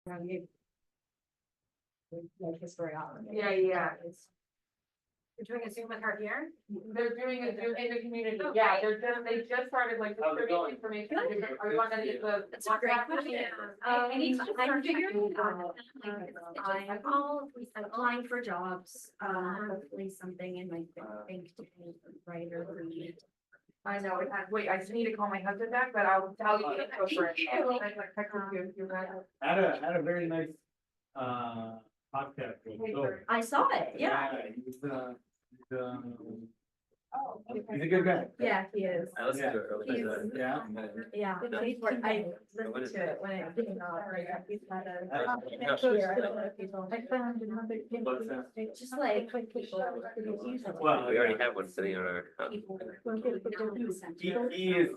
Like historiography. Yeah. You're doing a Zoom with her here? They're doing a Zoom in the community, Okay. yeah, they just started like How's it distributing going? information. Are you on any of the? That's a great question. I need to start figuring it out. I'm applying for jobs, hopefully something in my think to write or read. I know, wait, I just need to call my husband back, but I'll tell you. Go for it. Had a very nice, podcast. I saw it, yeah. He's a good guy. Yeah, he is. I listened to it earlier. Yeah. Yeah, I listened to it when it came out. He's had it's just like. Well, We already have one sitting on our. He is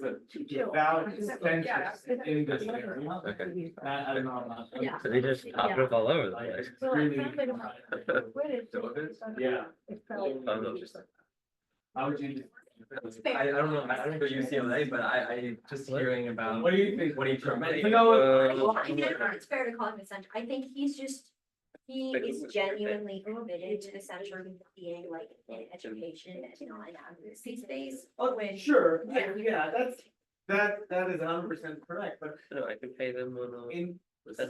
a valid extension in this area. Okay. I don't know. Yeah. So they just pop it up all over the place. It's really, yeah. Oh, no, just. How would you? I don't know, I don't go UCLA, but I just hearing about. What do you think? What do you You know, Well, I think it's fair to call him a center. I think he is genuinely committed to the center of being like in education and not in advocacy space. oh, sure, yeah, that is 100% correct, but No, I can pay them on. in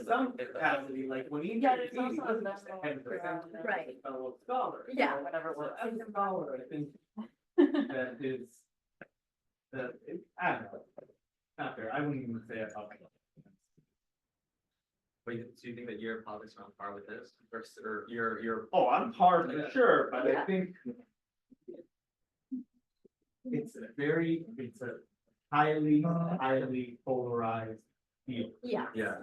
some capacity, like when he. Yeah, there's also a national- 10% Right. fellow scholar. Yeah. So Whatever works. as a scholar, I think that is, I don't know, not fair, I wouldn't even say it publicly. Wait, do you think that your politics are on par with this, or your? Oh, I'm hard for sure, but I Yeah. think it's a highly polarized field. Yeah. Yeah.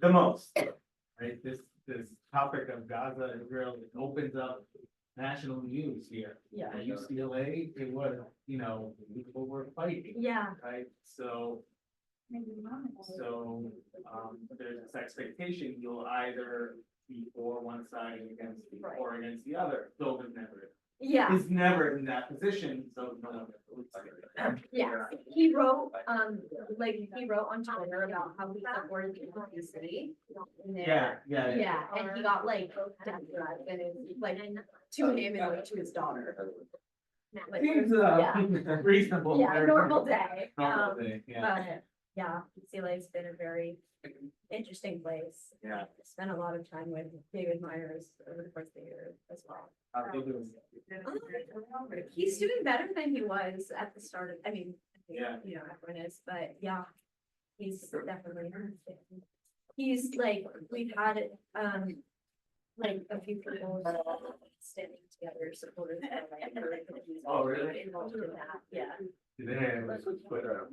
The most, right? This topic of Gaza, Israel, it opens up national news here. Yeah. At UCLA, it was, people were fighting, Yeah. right? So there's this expectation you'll either be for one side and against or against the other. Phil was Yeah. never in that position, so no one believes it. Yeah, he wrote on Twitter about how he supported the city. Yeah. Yeah, and he got like death threats and it's like to him and like to his daughter. Like, Seems yeah. reasonable. Yeah, normal day. Normal day, yeah. But yeah, UCLA's been a very interesting place. Yeah. Spent a lot of time with David Myers over the course of the year as well. I think it was. He's doing better than he was at the start of, I mean, Yeah. everyone is, but yeah. He's definitely, he's like, we've had, like a few people standing together, supporters. Oh, really? Involved in that, yeah. Today, I was with Twitter.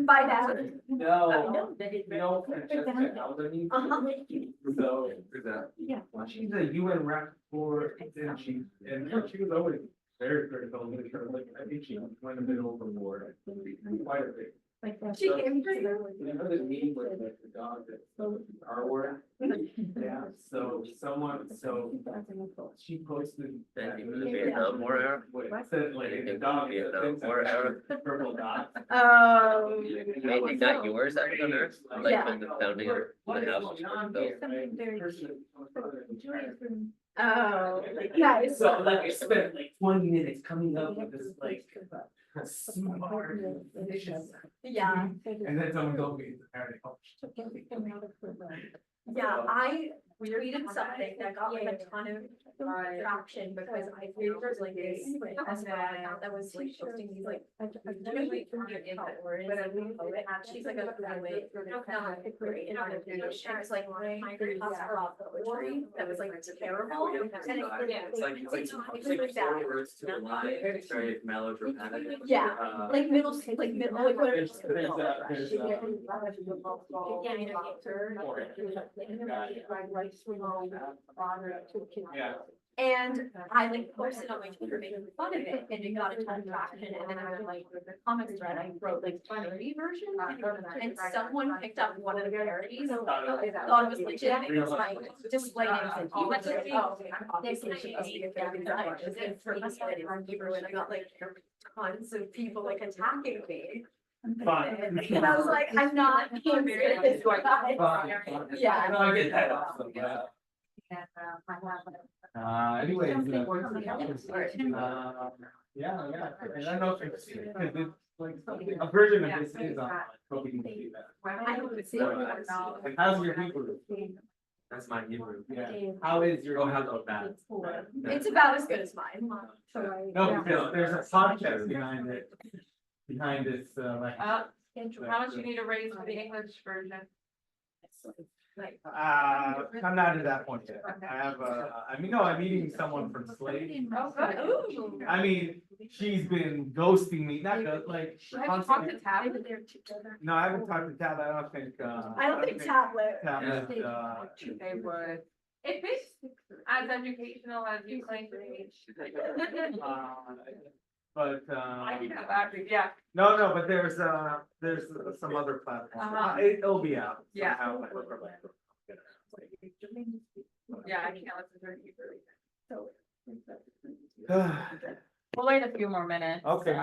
By that. No, Francesca Aldany. So, Yeah. she's a UN rep for, and she was always very critical of the term, like, I think she went a bit overboard. Quite a bit. She came to You know the meme with like the dog that R word? Yeah, so she posted. Thank you for the Vietnam War era. What it said, like, the dog. Vietnam War era. Purple dot. Maybe not yours, I don't know, like Yeah. when the founding of the house was first built. Something very Person- Oh, yeah. it's- So like I spent like 20 minutes coming up with this like smart vicious. Yeah, And then someone told me it's apparently. yeah, I tweeted something that got like a ton of traction because I think there's like this account that was like posting these like. She's like a poet, she was like my poetry that was like terrible. And It's like four words to a line, it's very melodramatic. Yeah, like middle, like whatever. Yeah. And I like posted on my Twitter making fun of it and it got a ton of traction and then I was like, with the comics thread, I wrote like parody version. And someone picked up one of the parodies, thought it was legit, it was like display names and he was like, oh, this is supposed to be a fan design. And I got like tons of people like attacking me. Fine. And I was like, I'm not being serious. Fine. Yeah. No, I get that also, yeah. Anyways. Yeah, and I know if it's, because it's like, a version of this is on, but we can see that. I don't see it. How's your Hebrew? That's my Hebrew. Yeah, how is your? Oh, how's all that? It's about as good as mine. No, because there's a podcast behind it, behind this, like. How much you need to raise for the English version? I'm not at that point yet. I have, I'm meeting someone from Slade. Oh, good. Ooh. I mean, she's been ghosting me, not like. Have you talked to Tab? No, I haven't talked to Tab, I don't think, I don't think tablet. Tablet, They would. If it's as educational as you claim to be. but, I can have actually, yeah. no, but there's some other platform. It'll be out. Yeah. somehow. Yeah, I can't listen to it either. We'll wait a few more minutes. Okay.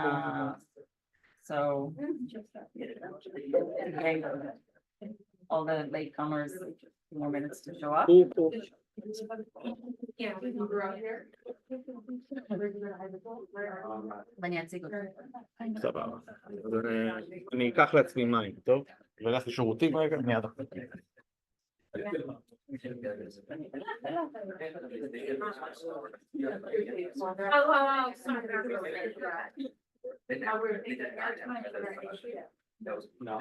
So. Okay, all the latecomers, a few more minutes to show up. Yeah, we grew up here. ואני אציג אותך. סבבה. אז אני אקח לעצמי מים, טוב? ולך לשירותים רגע, מיד אחרי. Oh, sorry. No,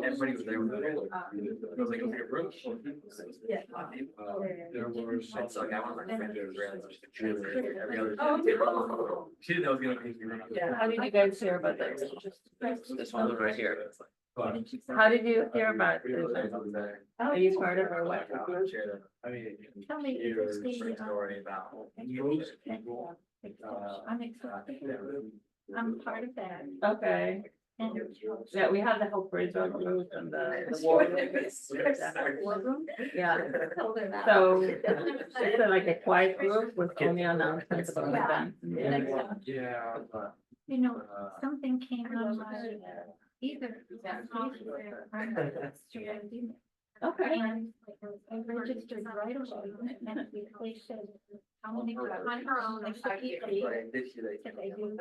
everybody was there. It was like, okay, bro. There were some, like, I want my friend to every other. She didn't know it was gonna be. How did you guys hear about this? This one right here. How did you hear about this? Are you part of our what? I mean, Tell me, here's it's the, a story about. I'm excited. I'm part of that. Okay, And yeah, we have the whole bridge on the roof and the wall. Yeah, so it's like a quiet group with only announcements about events. Yeah, but. you know, something came on my either. Okay. And I registered right away, and they said, how many people on her own, like, so people, that they do.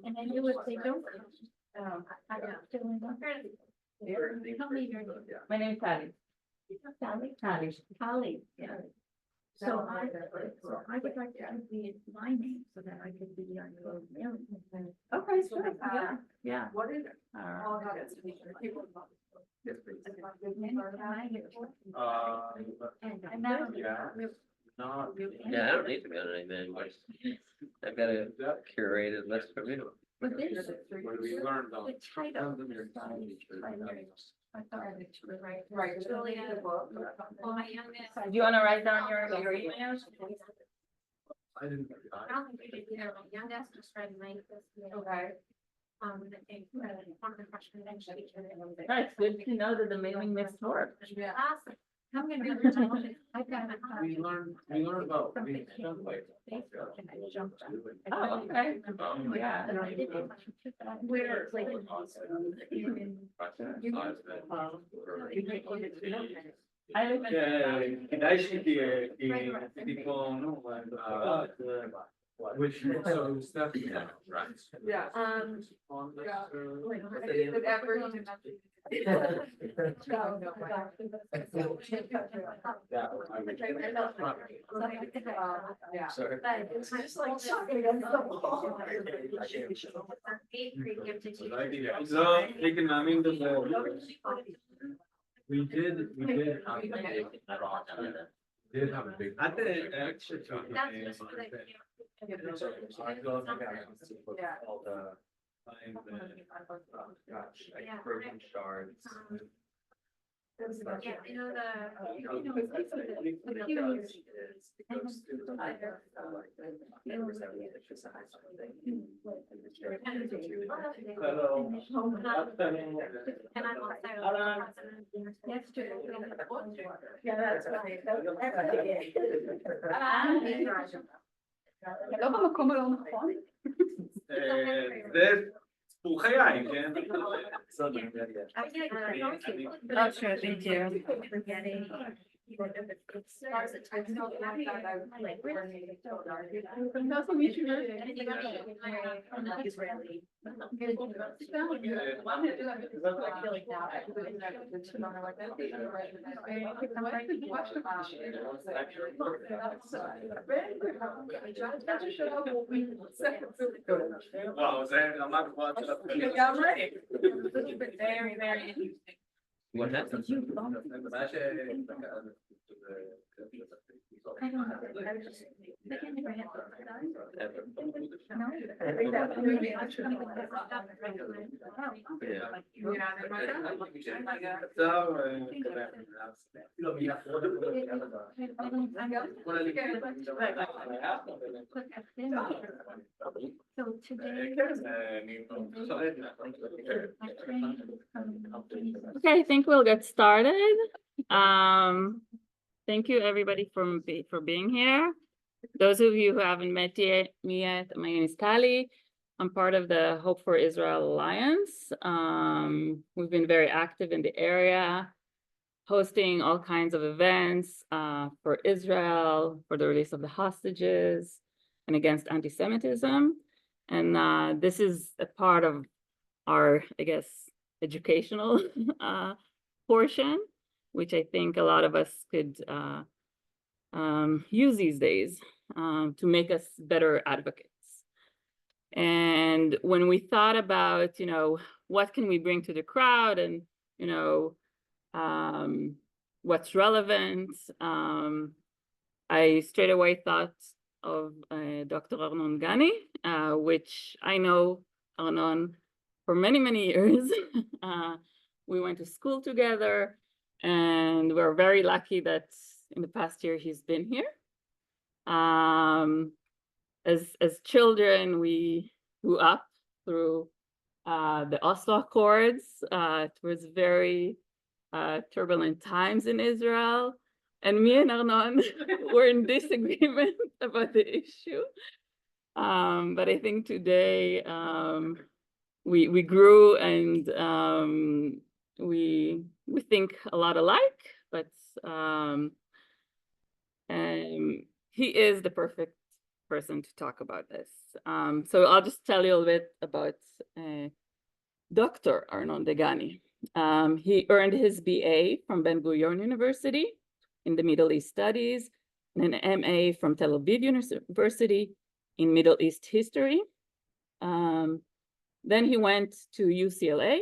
And I knew if they don't come, I'm still in the. Tell me your name. My name's Patty. Sally. Holly, yeah. So I would like to be my name so that I could be on your mailing. Okay, sure, yeah. What is it? All right. And I'm not. No, yeah, I don't need to be on anything, but I've got a curated list for me. But this. What we learned on. The title. I thought it was right. Julia. Well, my youngest. Do you wanna write down your email? I didn't. I don't think we did either. My youngest just read my. Okay. I think, one of the freshmen actually. Right, it's good to know that the mailing list works. Yeah. Awesome. I'm gonna. I've got. We learned about. Facebook and I jumped on. Oh, okay. Yeah. And I did it. Where, like. כדאי שתהיה, כי פה, נו, which, so stuff. Yeah. Did ever even yeah. Sorry. But it's just like shocking against the wall. Eighth grade gift to teachers. So, they can, I mean, we did have a big. I did, actually. That's just for the. Yeah. All the. Gosh, like broken shards. Yeah, you know, and I'm also. Yesterday. Yeah, that's right. לא במקום הלא נכון. זה סיפור חיי, כן? וואו, זה רמה גבוהה של הפרק. לגמרי. Very, very interesting. What happened? So today. Okay, I think we'll get started. Thank you everybody for being here. Those of you who haven't met me yet, my name is Tali. I'm part of the Hope for Israel Alliance. We've been very active in the area, hosting all kinds of events for Israel, for the release of the hostages, and against anti-Semitism. And this is a part of our, I guess, educational portion, which I think a lot of us could use these days to make us better advocates. And when we thought about, what can we bring to the crowd and, what's relevant, I straight away thought of Dr. Arnon Degani, which I know Arnon for many, many years. We went to school together, and we're very lucky that in the past year he's been here. As children, we grew up through the Oslo Accords. It was very turbulent times in Israel, and me and Arnon were in disagreement about the issue. But I think today we grew, and we think a lot alike, but he is the perfect person to talk about this. So I'll just tell you a little bit about Dr. Arnon Degani. He earned his BA from Ben Gurion University in the Middle East Studies, and an MA from Tel Aviv University in Middle East History. Then he went to UCLA,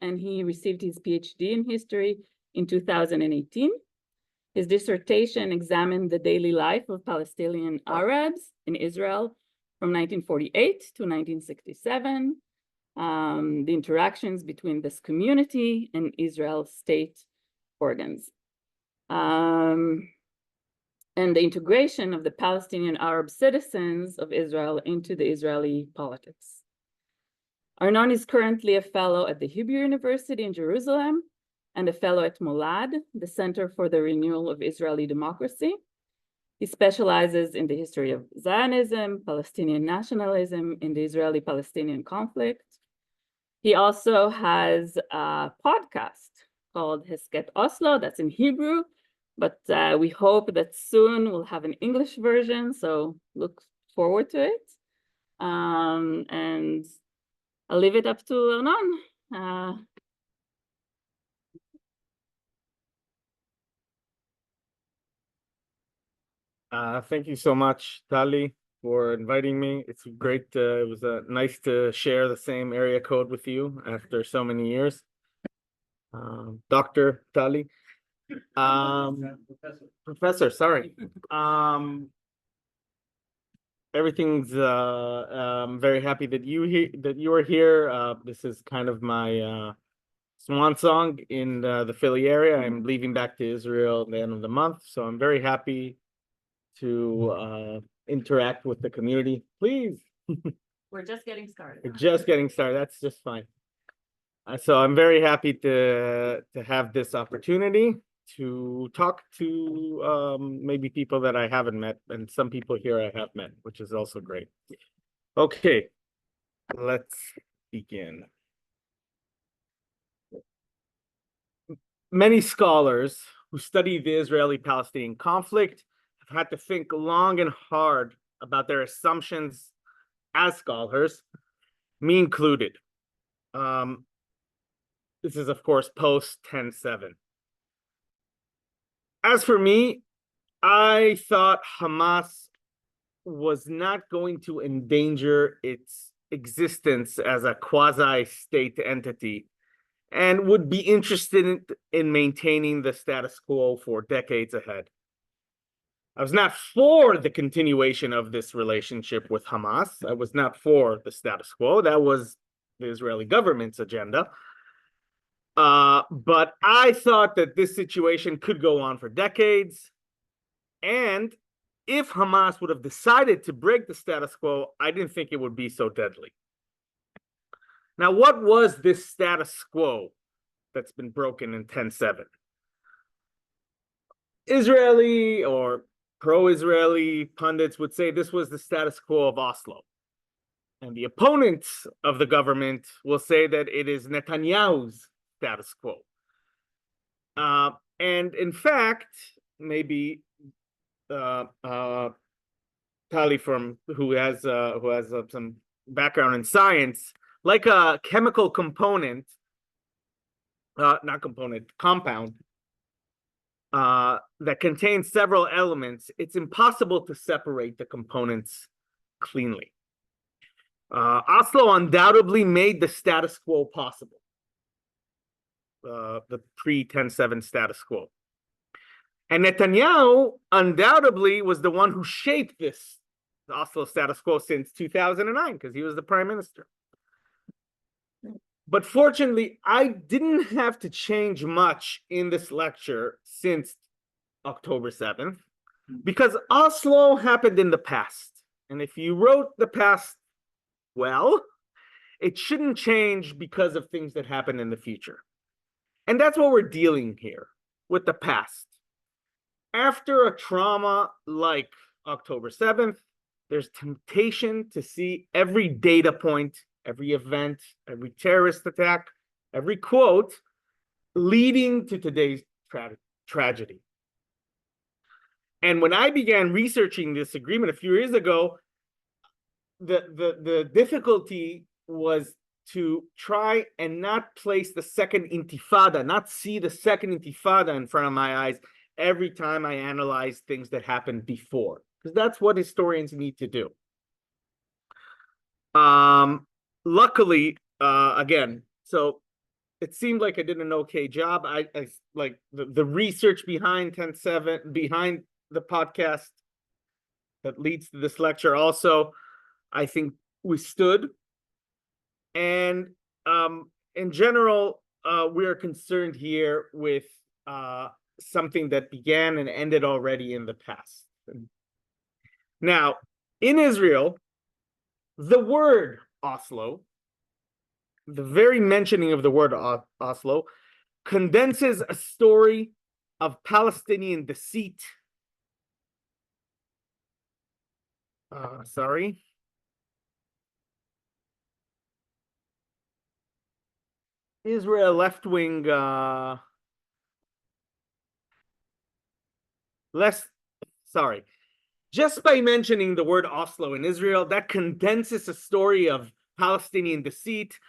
and he received his PhD in history in 2018. His dissertation examined the daily life of Palestinian Arabs in Israel from 1948 to 1967, the interactions between this community and Israel's state organs, and the integration of the Palestinian Arab citizens of Israel into the Israeli politics. Arnon is currently a fellow at the Hebrew University in Jerusalem and a fellow at Molad, the Center for the Renewal of Israeli Democracy. He specializes in the history of Zionism, Palestinian nationalism, in the Israeli-Palestinian conflict. He also has a podcast called Hesket Oslo, that's in Hebrew, but we hope that soon we'll have an English version, so look forward to it. And I'll leave it up to Arnon. Thank you so much, Tali, for inviting me. It's great. It was nice to share the same area code with you after so many years. Dr. Tali. Professor, sorry. Everything's I'm very happy that you are here. This is kind of my swan song in the Philly area. I'm leaving back to Israel at the end of the month, so I'm very happy to interact with the community. Please. We're just getting started. We're just getting started. That's just fine. So I'm very happy to have this opportunity. to talk to maybe people that I haven't met, and some people here I have met, which is also great. Okay, let's begin. Many scholars who study the Israeli-Palestinian conflict have had to think long and hard about their assumptions as scholars, me included. This is, of course, post 10/7. As for me, I thought Hamas was not going to endanger its existence as a quasi-state entity and would be interested in maintaining the status quo for decades ahead. I was not for the continuation of this relationship with Hamas. I was not for the status quo. That was the Israeli government's agenda. But I thought that this situation could go on for decades. And if Hamas would have decided to break the status quo, I didn't think it would be so deadly. Now, what was this status quo that's been broken in 10/7? Israeli or pro-Israeli pundits would say this was the status quo of Oslo. And the opponents of the government will say that it is Netanyahu's status quo. And in fact, maybe Tali who has some background in science, like a chemical component, compound that contains several elements, it's impossible to separate the components cleanly. Oslo undoubtedly made the status quo possible, the pre-10/7 status quo. And Netanyahu undoubtedly was the one who shaped this Oslo status quo since 2009, because he was the prime minister. But fortunately, I didn't have to change much in this lecture since October 7th, because Oslo happened in the past. And if you wrote the past well, it shouldn't change because of things that happen in the future. And that's what we're dealing here with the past. After a trauma like October 7th, there's temptation to see every data point, every event, every terrorist attack, every quote leading to today's tragedy. And when I began researching this agreement a few years ago, the difficulty was to try and not place the second intifada, not see the second intifada in front of my eyes every time I analyze things that happened before, because that's what historians need to do. Luckily, again, so it seemed like I did an okay job. I like the research behind 10/7, behind the podcast that leads to this lecture also, I think we stood. And in general, we are concerned here with something that began and ended already in the past. Now, in Israel, the word Oslo, the very mentioning of the word Oslo, condenses a story of Palestinian deceit. Israel left-wing just by mentioning the word Oslo in Israel, that condenses a story of Palestinian deceit,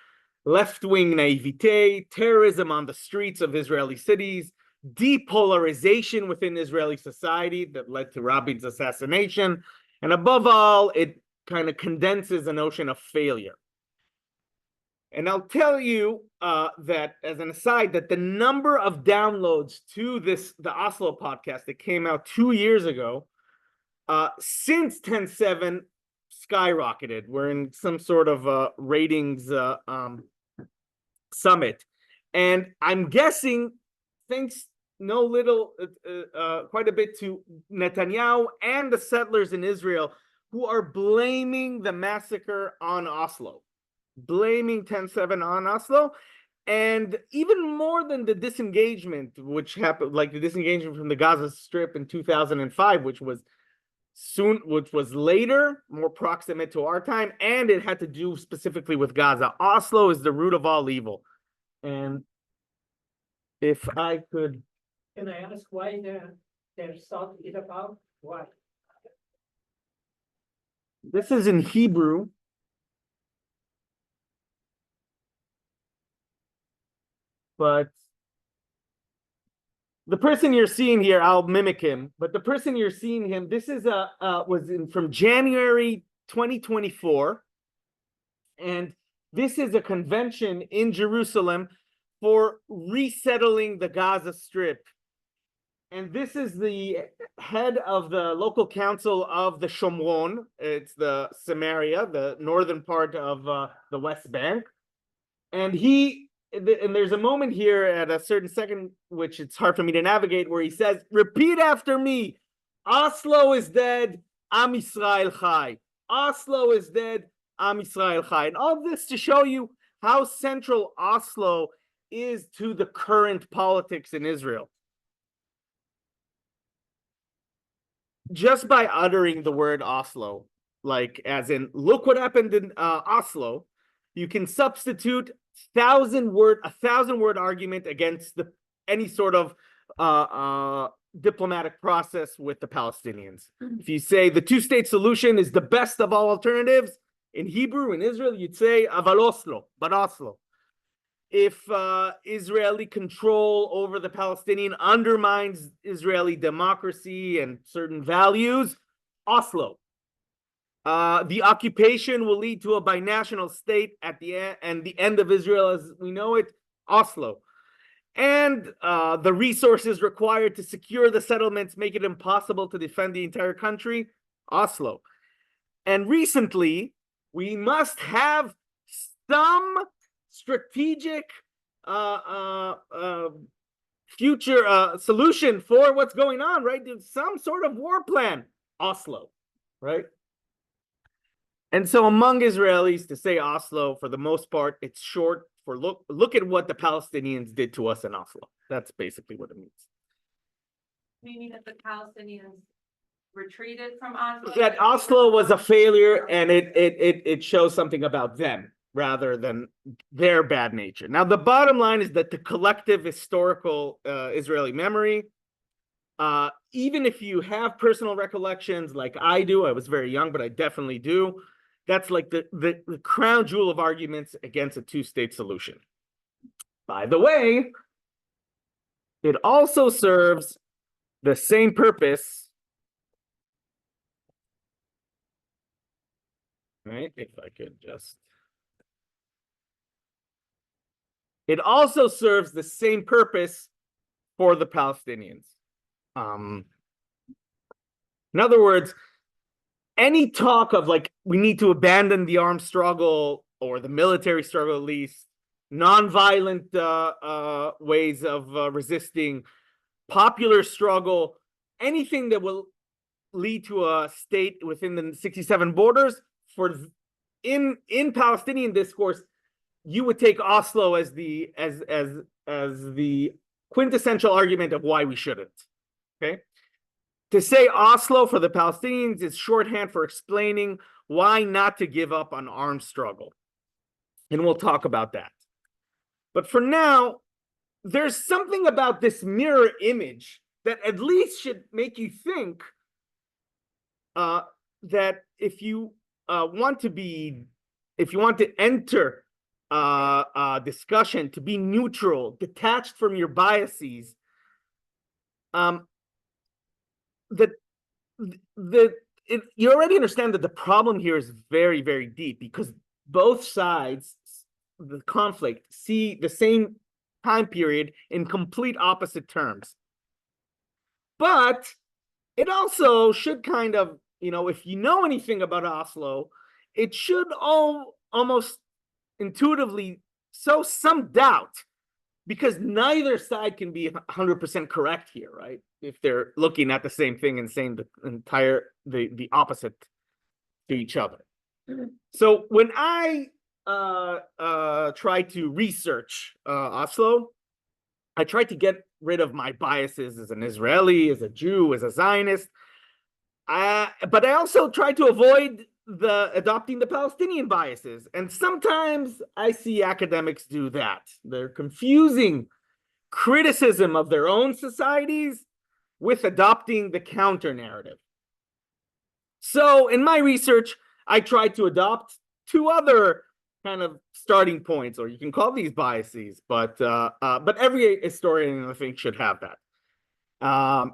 left-wing naivete, terrorism on the streets of Israeli cities, depolarization within Israeli society that led to Rabin's assassination, and above all, it kind of condenses a notion of failure. And I'll tell you that, as an aside, that the number of downloads to the Oslo podcast that came out 2 years ago, since 10/7 skyrocketed. We're in some sort of ratings summit. And I'm guessing, thanks quite a bit to Netanyahu and the settlers in Israel, who are blaming the massacre on Oslo. Blaming 10/7 on Oslo, And even more than the disengagement, which happened, like the disengagement from the Gaza Strip in 2005, which was later, more proximate to our time, and it had to do specifically with Gaza. Oslo is the root of all evil. And if I could. Can I ask why their song is about? Why? This is in Hebrew. But the person you're seeing here, I'll mimic him. But the person you're seeing him, this is from January 2024, and this is a convention in Jerusalem for resettling the Gaza Strip. And this is the head of the local council of the Shomron. It's the Samaria, the northern part of the West Bank. And there's a moment here at a certain second, which it's hard for me to navigate, where he says, repeat after me, Oslo is dead, Am Yisrael Chai. Oslo is dead, Am Yisrael Chai. And all this to show you how central Oslo is to the current politics in Israel. Just by uttering the word Oslo, like as in, look what happened in Oslo, you can substitute a 1,000-word argument against any sort of diplomatic process with the Palestinians. If you say the two-state solution is the best of all alternatives, in Hebrew, in Israel, you'd say aval Oslo, but Oslo. If Israeli control over the Palestinian undermines Israeli democracy and certain values, Oslo. The occupation will lead to a binational state at the end, and the end of Israel as we know it, Oslo. And the resources required to secure the settlements make it impossible to defend the entire country, Oslo. And recently, we must have some strategic future solution for what's going on, right? There's some sort of war plan, Oslo, right? And so among Israelis, to say Oslo, for the most part, it's short for look at what the Palestinians did to us in Oslo. That's basically what it means. Meaning that the Palestinians retreated from Oslo? That Oslo was a failure, and it shows something about them rather than their bad nature. Now, the bottom line is that the collective historical Israeli memory, even if you have personal recollections like I do, I was very young, but I definitely do, that's like the crown jewel of arguments against a two-state solution. By the way, it also serves the same purpose, right? If I could just... It also serves the same purpose for the Palestinians. In other words, any talk of like, we need to abandon the armed struggle or the military struggle, at least, nonviolent ways of resisting, popular struggle, anything that will lead to a state within the 67 borders, in Palestinian discourse, you would take Oslo as the quintessential argument of why we shouldn't. Okay, to say Oslo for the Palestinians is shorthand for explaining why not to give up on armed struggle, and we'll talk about that. But for now, there's something about this mirror image that at least should make you think that if you want to enter discussion, to be neutral, detached from your biases, you already understand that the problem here is very, very deep, because both sides, the conflict, see the same time period in complete opposite terms. But it also should kind of, if you know anything about Oslo, it should almost intuitively sow some doubt, because neither side can be 100% correct here, right? If they're looking at the same thing and saying the opposite to each other. So when I tried to research Oslo, I tried to get rid of my biases as an Israeli, as a Jew, as a Zionist. But I also tried to avoid adopting the Palestinian biases. And sometimes I see academics do that. They're confusing criticism of their own societies with adopting the counter narrative. So in my research, I tried to adopt two other kind of starting points, or you can call these biases, but every historian, I think, should have that,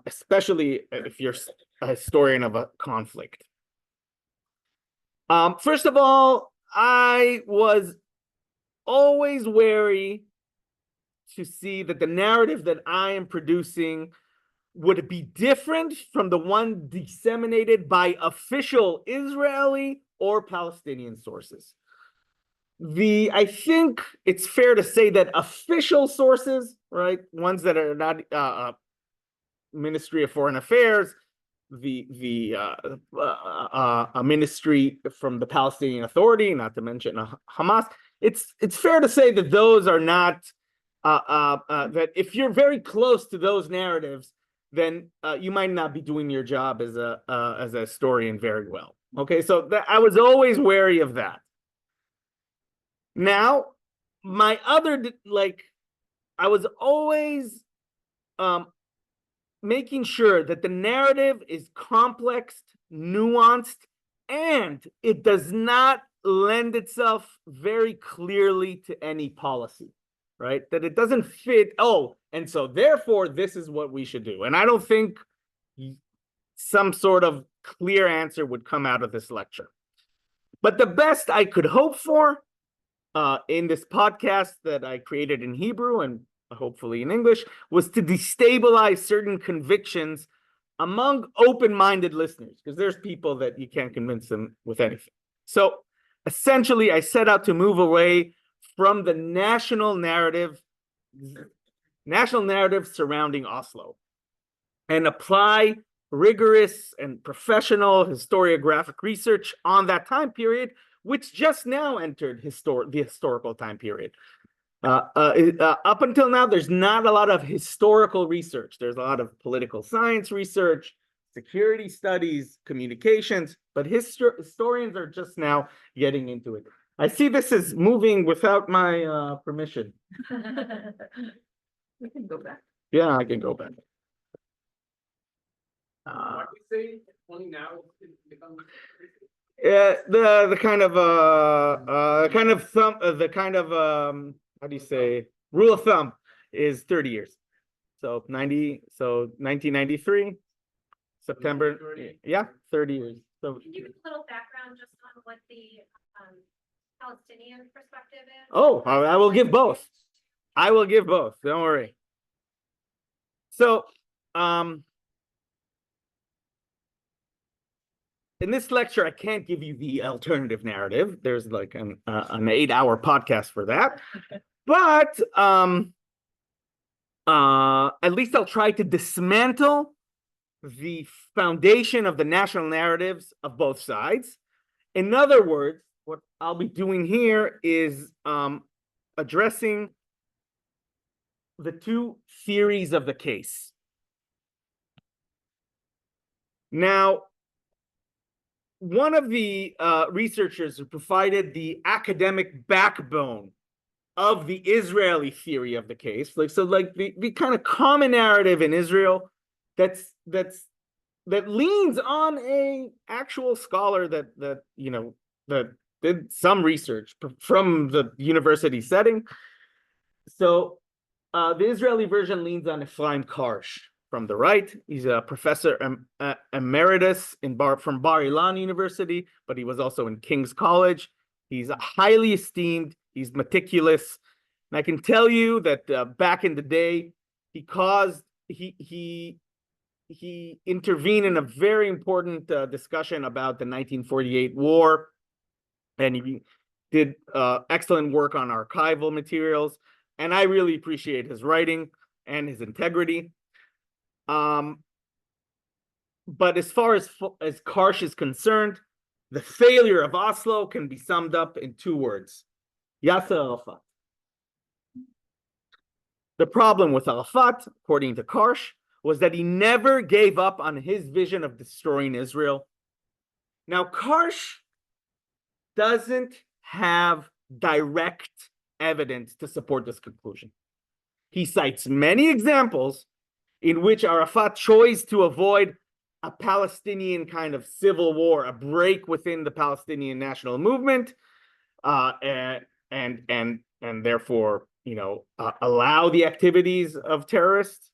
especially if you're a historian of a conflict. First of all, I was always wary to see that the narrative that I am producing would be different from the one disseminated by official Israeli or Palestinian sources. I think it's fair to say that official sources, right, ones that are not Ministry of Foreign Affairs, a ministry from the Palestinian Authority, not to mention Hamas, it's fair to say that those are not that if you're very close to those narratives, then you might not be doing your job as a historian very well. Okay, so I was always wary of that. Now, my other I was always making sure that the narrative is complex, nuanced, and it does not lend itself very clearly to any policy, right? That it doesn't fit, and so therefore this is what we should do. And I don't think some sort of clear answer would come out of this lecture. But the best I could hope for in this podcast that I created in Hebrew and hopefully in English was to destabilize certain convictions among open-minded listeners, because there's people that you can't convince them with anything. So essentially, I set out to move away from the national narrative surrounding Oslo and apply rigorous and professional historiographic research on that time period, which just now entered the historical time period. Up until now, there's not a lot of historical research. There's a lot of political science research, security studies, communications, but historians are just now getting into it. I see this is moving without my permission. We can go back. Yeah, I can go back. Yeah, the kind of how do you say, rule of thumb is 30 years. So 1993 September, yeah, 30 years. So Can you give a little background just on what the Palestinian perspective is? oh, I will give both. I will give both. Don't worry. So in this lecture, I can't give you the alternative narrative. There's like an 8-hour podcast for that. But at least I'll try to dismantle the foundation of the national narratives of both sides. In other words, what I'll be doing here is addressing the two theories of the case. Now, one of the researchers who provided the academic backbone of the Israeli theory of the case, the kind of common narrative in Israel that leans on a actual scholar that did some research from the university setting. So the Israeli version leans on Ephraim Karsh from the right. He's a professor emeritus from Bar Ilan University, but he was also in King's College. He's highly esteemed. He's meticulous. And I can tell you that back in the day, he intervened in a very important discussion about the 1948 war. And he did excellent work on archival materials. And I really appreciate his writing and his integrity. But as far as Karsh is concerned, the failure of Oslo can be summed up in two words: Yasser Arafat. The problem with Arafat, according to Karsh, was that he never gave up on his vision of destroying Israel. Now, Karsh doesn't have direct evidence to support this conclusion. He cites many examples in which Arafat chose to avoid a Palestinian kind of civil war, a break within the Palestinian national movement, and therefore, allow the activities of terrorists.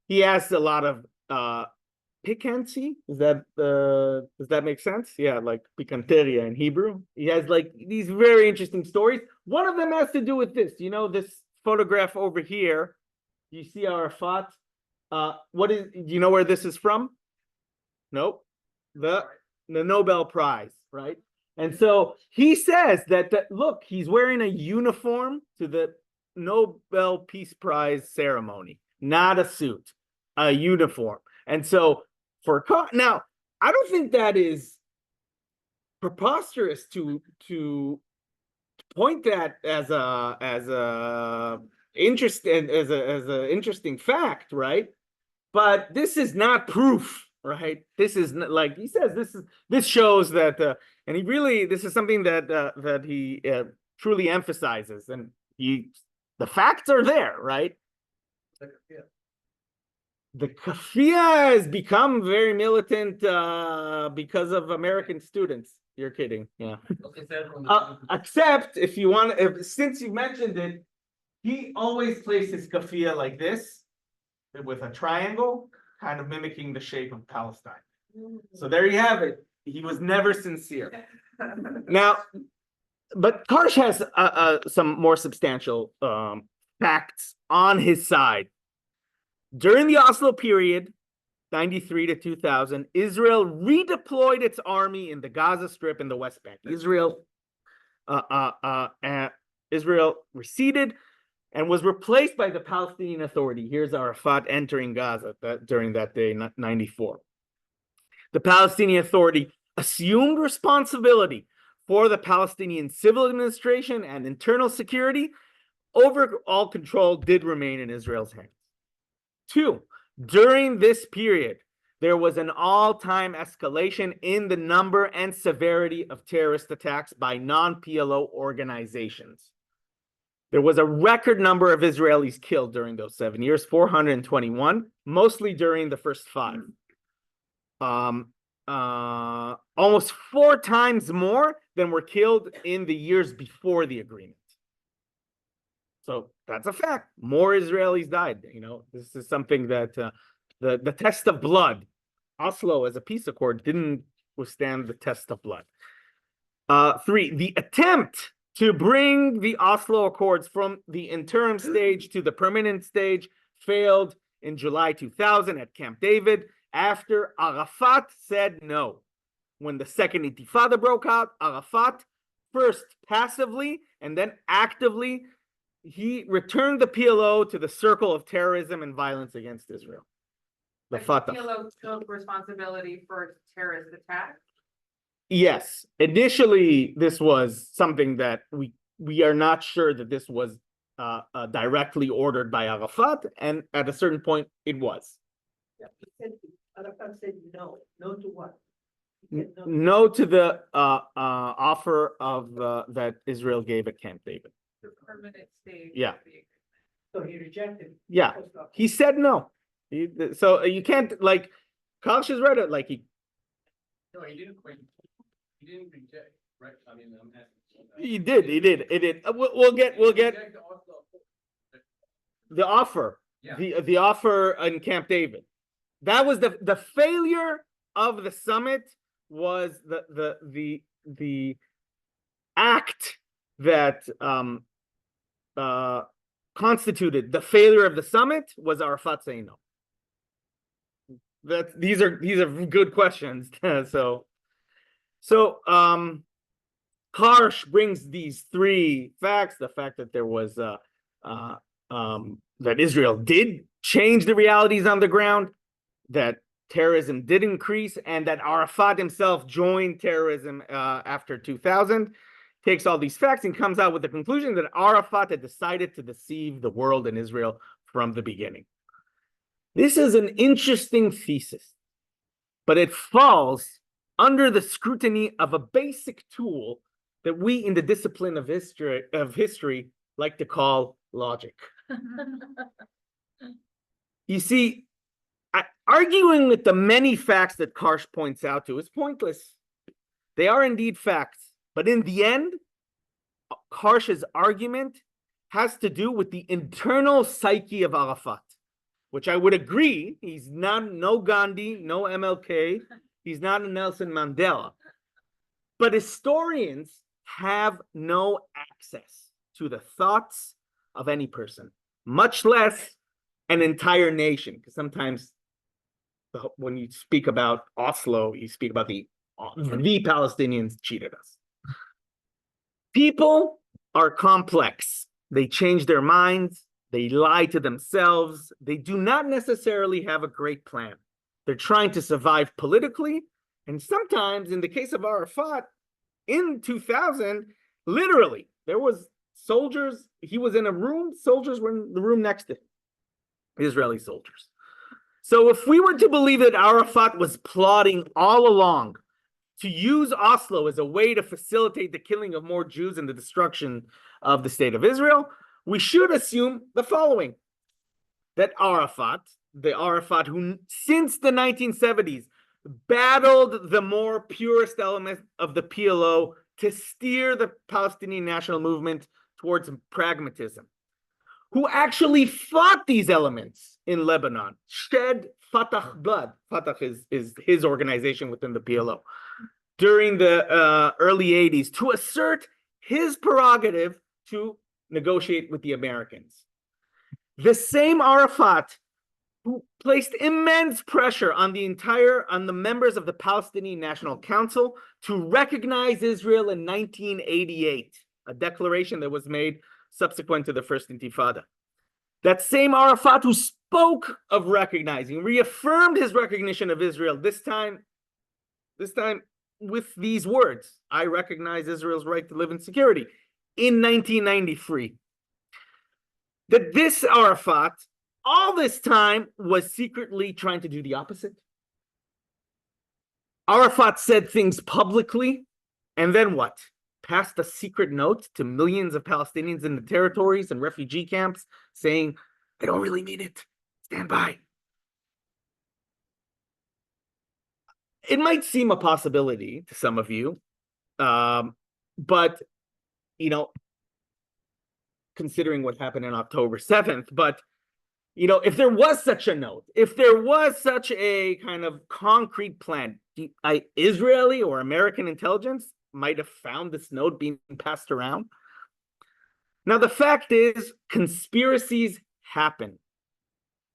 He has a lot of piquancy. Does that make sense? Yeah, like picanteria in Hebrew. He has like these very interesting stories. One of them has to do with this. This photograph over here. You see Arafat. Do you know where this is from? Nope. The Nobel Prize, right? And so he says that look, he's wearing a uniform to the Nobel Peace Prize ceremony, not a suit, a uniform. And so now, I don't think that is preposterous to point that as a interesting fact, right? But this is not proof, right? This is like he says. This shows that, and this is something that he truly emphasizes, and the facts are there, right? The kafia has become very militant because of American students. You're kidding, yeah. Except if you want, since you mentioned it, he always placed his kafia like this, with a triangle, kind of mimicking the shape of Palestine. So there you have it. He was never sincere. Now, but Karsh has some more substantial facts on his side. During the Oslo period, 93 to 2000, Israel redeployed its army in the Gaza Strip and the West Bank. Israel receded and was replaced by the Palestinian Authority. Here's Arafat entering Gaza during that day, 94. The Palestinian Authority assumed responsibility for the Palestinian civil administration and internal security. Overall control did remain in Israel's hands. 2, during this period, there was an all-time escalation in the number and severity of terrorist attacks by non-PLO organizations. There was a record number of Israelis killed during those 7 years, 421, mostly during the first 5. Almost 4 times more than were killed in the years before the agreement. So that's a fact. More Israelis died. This is something that the test of blood, Oslo as a peace accord, didn't withstand the test of blood. 3, the attempt to bring the Oslo Accords from the interim stage to the permanent stage failed in July 2000 at Camp David after Arafat said no. When the second Intifada broke out, Arafat, first passively and then actively, he returned the PLO to the circle of terrorism and violence against Israel. The Fatah. PLO took responsibility for terrorist attacks. Yes, initially this was something that we are not sure that this was directly ordered by Arafat, and at a certain point it was. Yeah, Arafat said no. No to what? No to the offer of that Israel gave at Camp David. The permanent stage. Yeah. of the agreement. So he rejected. Yeah, he said no. So you can't, like, Karsh has read it like he. No, he didn't reject, right? I mean, I'm asking. He did. We'll get the offer. Yeah. The offer in Camp David. That was the failure of the summit was the act that constituted the failure of the summit was Arafat saying no. These are good questions. So Karsh brings these 3 facts: the fact that there was that Israel did change the realities on the ground, that terrorism did increase, and that Arafat himself joined terrorism after 2000. takes all these facts and comes out with the conclusion that Arafat had decided to deceive the world and Israel from the beginning. This is an interesting thesis, but it falls under the scrutiny of a basic tool that we in the discipline of history like to call logic. You see, arguing with the many facts that Karsh points out to is pointless. They are indeed facts, but in the end, Karsh's argument has to do with the internal psyche of Arafat, which I would agree, he's not no Gandhi, no MLK, he's not a Nelson Mandela. But historians have no access to the thoughts of any person, much less an entire nation, because sometimes when you speak about Oslo, you speak about the Palestinians cheated us. People are complex. They change their minds. They lie to themselves. They do not necessarily have a great plan. They're trying to survive politically. And sometimes, in the case of Arafat, in 2000, literally, there was soldiers. He was in a room. Soldiers were in the room next to him. Israeli soldiers. So if we were to believe that Arafat was plotting all along to use Oslo as a way to facilitate the killing of more Jews and the destruction of the state of Israel, we should assume the following: that Arafat, the Arafat who since the 1970s battled the more purist elements of the PLO to steer the Palestinian national movement towards pragmatism, who actually fought these elements in Lebanon, shed Fatah blood. Fatah is his organization within the PLO during the early 80s to assert his prerogative to negotiate with the Americans. The same Arafat who placed immense pressure on the members of the Palestinian National Council to recognize Israel in 1988, a declaration that was made subsequent to the First Intifada. That same Arafat who spoke of recognizing, reaffirmed his recognition of Israel, this time with these words: I recognize Israel's right to live in security, in 1993. That this Arafat, all this time, was secretly trying to do the opposite. Arafat said things publicly, and then what? Passed a secret note to millions of Palestinians in the territories and refugee camps saying, I don't really mean it. Stand by. It might seem a possibility to some of you, but, considering what happened on October 7th, but, if there was such a note, if there was such a kind of concrete plan, Israeli or American intelligence might have found this note being passed around. Now, the fact is, conspiracies happen,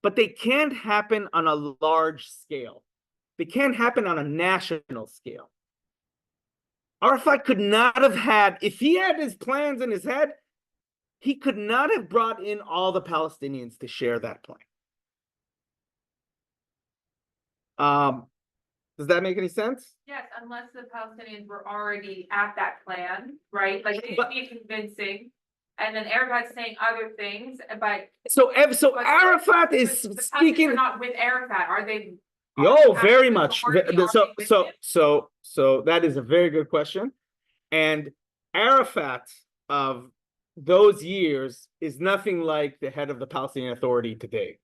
but they can't happen on a large scale. They can't happen on a national scale. Arafat could not have had, if he had his plans in his head, he could not have brought in all the Palestinians to share that plan. Does that make any sense? Yes, unless the Palestinians were already at that plan, right? Like, they didn't be convincing. And then Arafat's saying other things, but So Arafat is the Palestinians speaking. are not with Arafat, are they? Oh, very actually much. working? Are they with him? So that is a very good question. And Arafat of those years is nothing like the head of the Palestinian Authority today.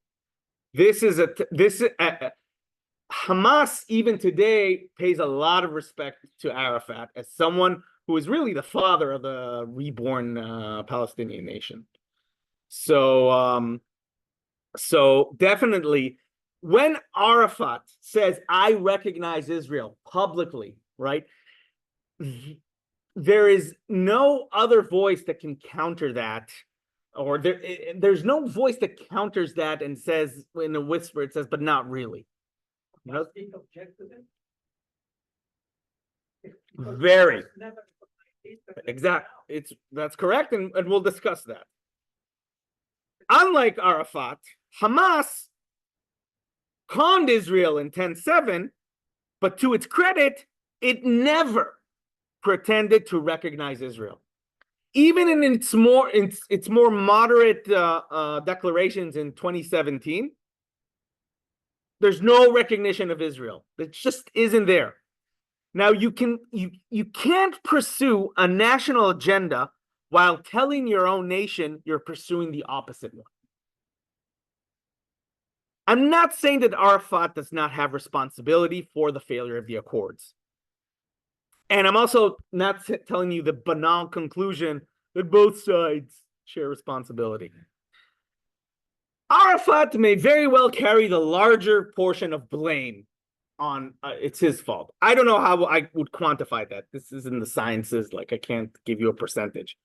Hamas even today pays a lot of respect to Arafat as someone who is really the father of the reborn Palestinian nation. So definitely, when Arafat says, I recognize Israel publicly, right? There is no other voice that can counter that, or there's no voice that counters that and says in a whisper, it says, but not really. Very. Exactly. That's correct, and we'll discuss that. Unlike Arafat, Hamas conned Israel in 10-7, but to its credit, it never pretended to recognize Israel. Even in its more moderate declarations in 2017, there's no recognition of Israel. It just isn't there. Now you can't pursue a national agenda while telling your own nation you're pursuing the opposite one. I'm not saying that Arafat does not have responsibility for the failure of the Accords. And I'm also not telling you the banal conclusion that both sides share responsibility. Arafat may very well carry the larger portion of blame on it's his fault. I don't know how I would quantify that. This is in the sciences, like I can't give you a percentage.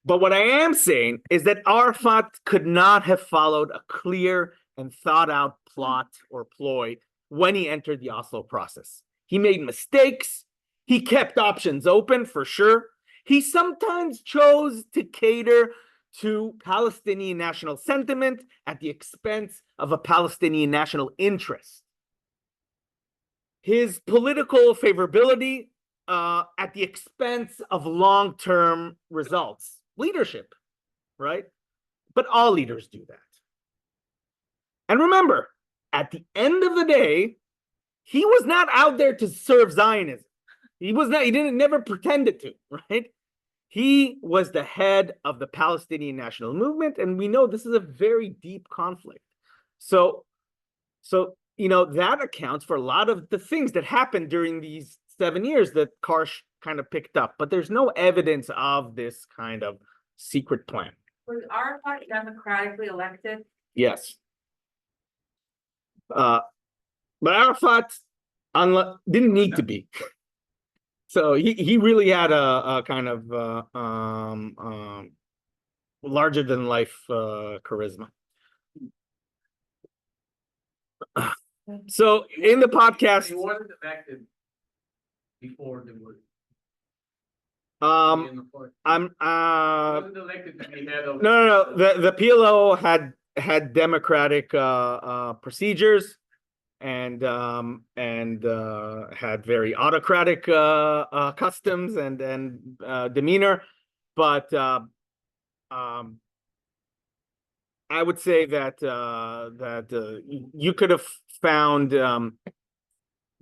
But what I am saying is that Arafat could not have followed a clear and thought out plot or ploy when he entered the Oslo process. He made mistakes. He kept options open for sure. He sometimes chose to cater to Palestinian national sentiment at the expense of a Palestinian national interest. His political favorability at the expense of long-term results, leadership, right? But all leaders do that. And remember, at the end of the day, he was not out there to serve Zionism. He never pretended to, right? He was the head of the Palestinian national movement, and we know this is a very deep conflict. So that accounts for a lot of the things that happened during these 7 years that Karsh kind of picked up, but there's no evidence of this kind of secret plan. Was Arafat democratically elected? Yes. But Arafat didn't need to be. So he really had a kind of larger than life charisma. So in the podcast, He wasn't elected before the war. wasn't elected to be head of. no. The PLO had democratic procedures and had very autocratic customs and demeanor, but I would say that you could have found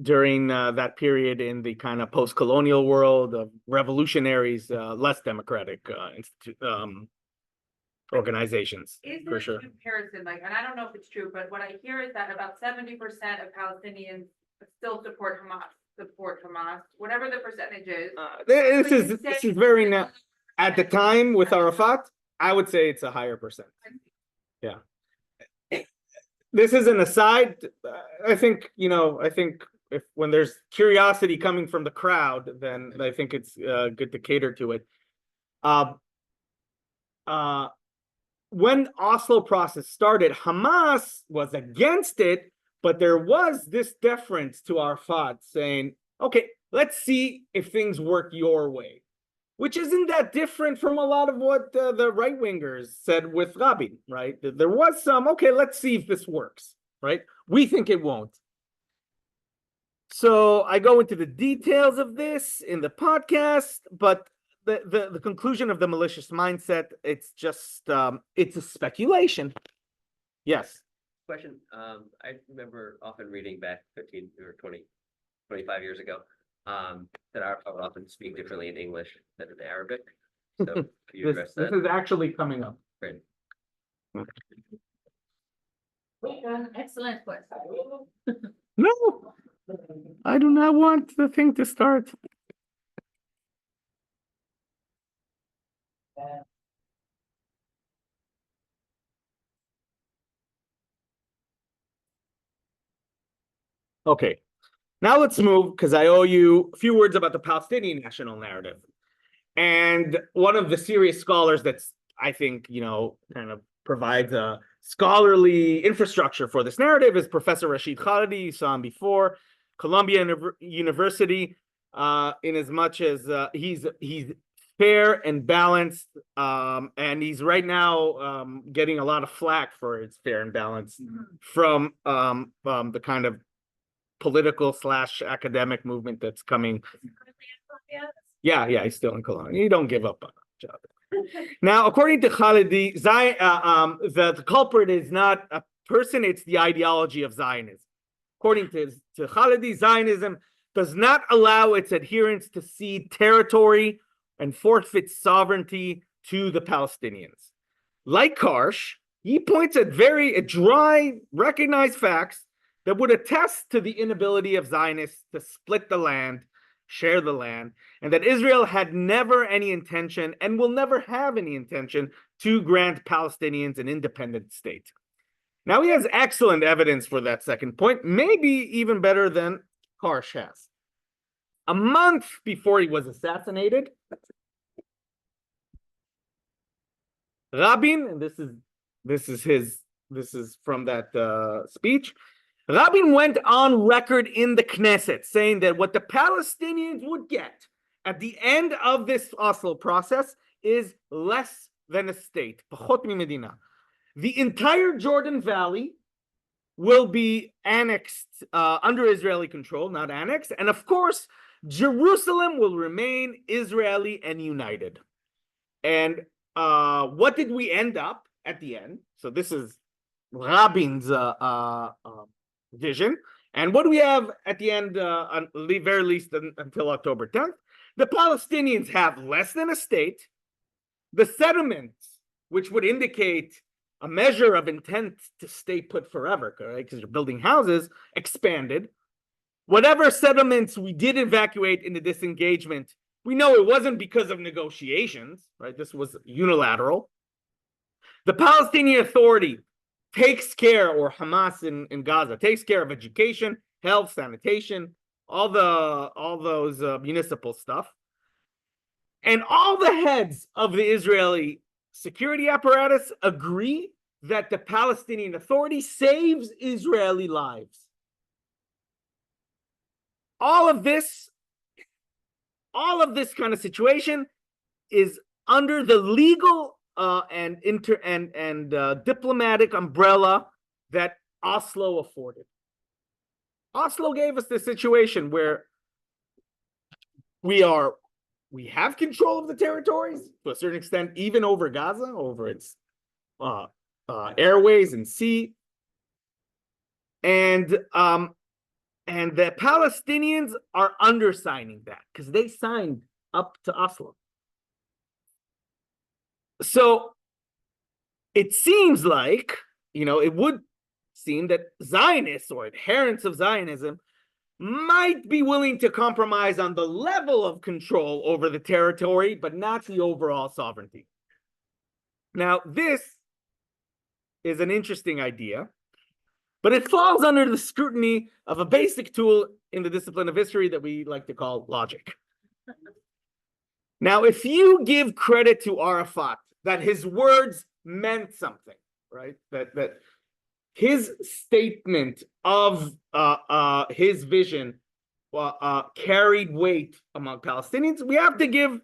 during that period in the kind of post-colonial world of revolutionaries less democratic organizations. Is for there a sure. comparison, like, and I don't know if it's true, but what I hear is that about 70% of Palestinians still support Hamas, whatever the percentage is. This is very now at the time with Arafat, I would say it's a higher percent. Yeah. This is an aside. I think if when there's curiosity coming from the crowd, then I think it's good to cater to it. When Oslo process started, Hamas was against it, but there was this deference to Arafat saying, okay, let's see if things work your way, which isn't that different from a lot of what the right-wingers said with Rabin, right? There was some, okay, let's see if this works, right? We think it won't. So I go into the details of this in the podcast, but the conclusion of the malicious mindset, it's just, it's a speculation. Yes. Question, I remember often reading back 15 or 20, 25 years ago, that I would often speak differently in English than in Arabic. So can you address This that? is actually coming up. Great. Excellent question. No, I do not want the thing to start. Okay, now let's move, because I owe you a few words about the Palestinian national narrative. And one of the serious scholars that's, I think, kind of provides a scholarly infrastructure for this narrative is Professor Rashid Khalidi. You saw him before, Columbia University, in as much as he's fair and balanced, and he's right now getting a lot of flack for his fair and balanced from the kind of political / academic movement that's coming. Yeah, he's still in Cologne. You don't give up on each other. Now, according to Khalidi, the culprit is not a person, it's the ideology of Zionism. According to Khalidi, Zionism does not allow its adherents to cede territory and forfeit sovereignty to the Palestinians. Like Karsh, he points at very dry, recognized facts that would attest to the inability of Zionists to split the land, share the land, and that Israel had never any intention and will never have any intention to grant Palestinians an independent state. Now he has excellent evidence for that second point, maybe even better than Karsh has. A month before he was assassinated, Rabin, and this is from that speech. Rabin went on record in the Knesset saying that what the Palestinians would get at the end of this Oslo process is less than a state, pachot mi-medina. The entire Jordan Valley will be annexed under Israeli control, not annexed, and of course, Jerusalem will remain Israeli and united. And what did we end up at the end? So this is Rabin's vision. And what do we have at the end, at the very least until October 10th? The Palestinians have less than a state. The settlements, which would indicate a measure of intent to stay put forever, right? Because you're building houses, expanded. Whatever settlements we did evacuate in the disengagement, we know it wasn't because of negotiations, right? This was unilateral. The Palestinian Authority takes care, or Hamas in Gaza, takes care of education, health, sanitation, all those municipal stuff. And all the heads of the Israeli security apparatus agree that the Palestinian Authority saves Israeli lives. All of this kind of situation is under the legal and diplomatic umbrella that Oslo afforded. Oslo gave us this situation where we have control of the territories to a certain extent, even over Gaza, over its airways and sea, and the Palestinians are undersigning that because they signed up to Oslo. So it seems like, it would seem that Zionists or adherents of Zionism might be willing to compromise on the level of control over the territory, but not the overall sovereignty. Now, this is an interesting idea, but it falls under the scrutiny of a basic tool in the discipline of history that we like to call logic. Now, if you give credit to Arafat, that his words meant something, right? That his statement of his vision carried weight among Palestinians, we have to give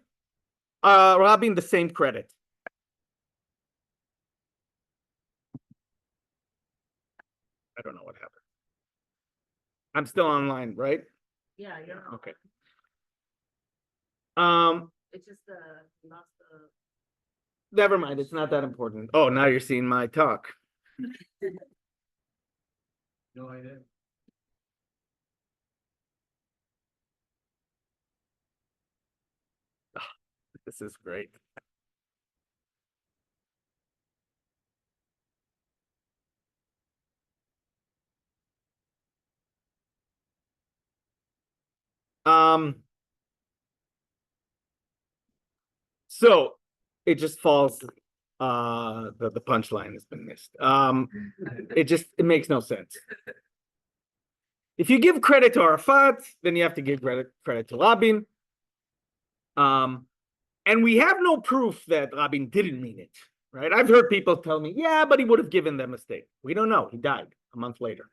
Rabin the same credit. I don't know what happened. I'm still online, right? Yeah, you're Okay. It's just lost the. Never mind. It's not that important. Oh, now you're seeing my talk. No, I didn't. This is great. So it just falls. The punchline has been missed. It makes no sense. If you give credit to Arafat, then you have to give credit to Rabin. And we have no proof that Rabin didn't mean it, right? I've heard people tell me, yeah, but he would have given them a state. We don't know. He died a month later.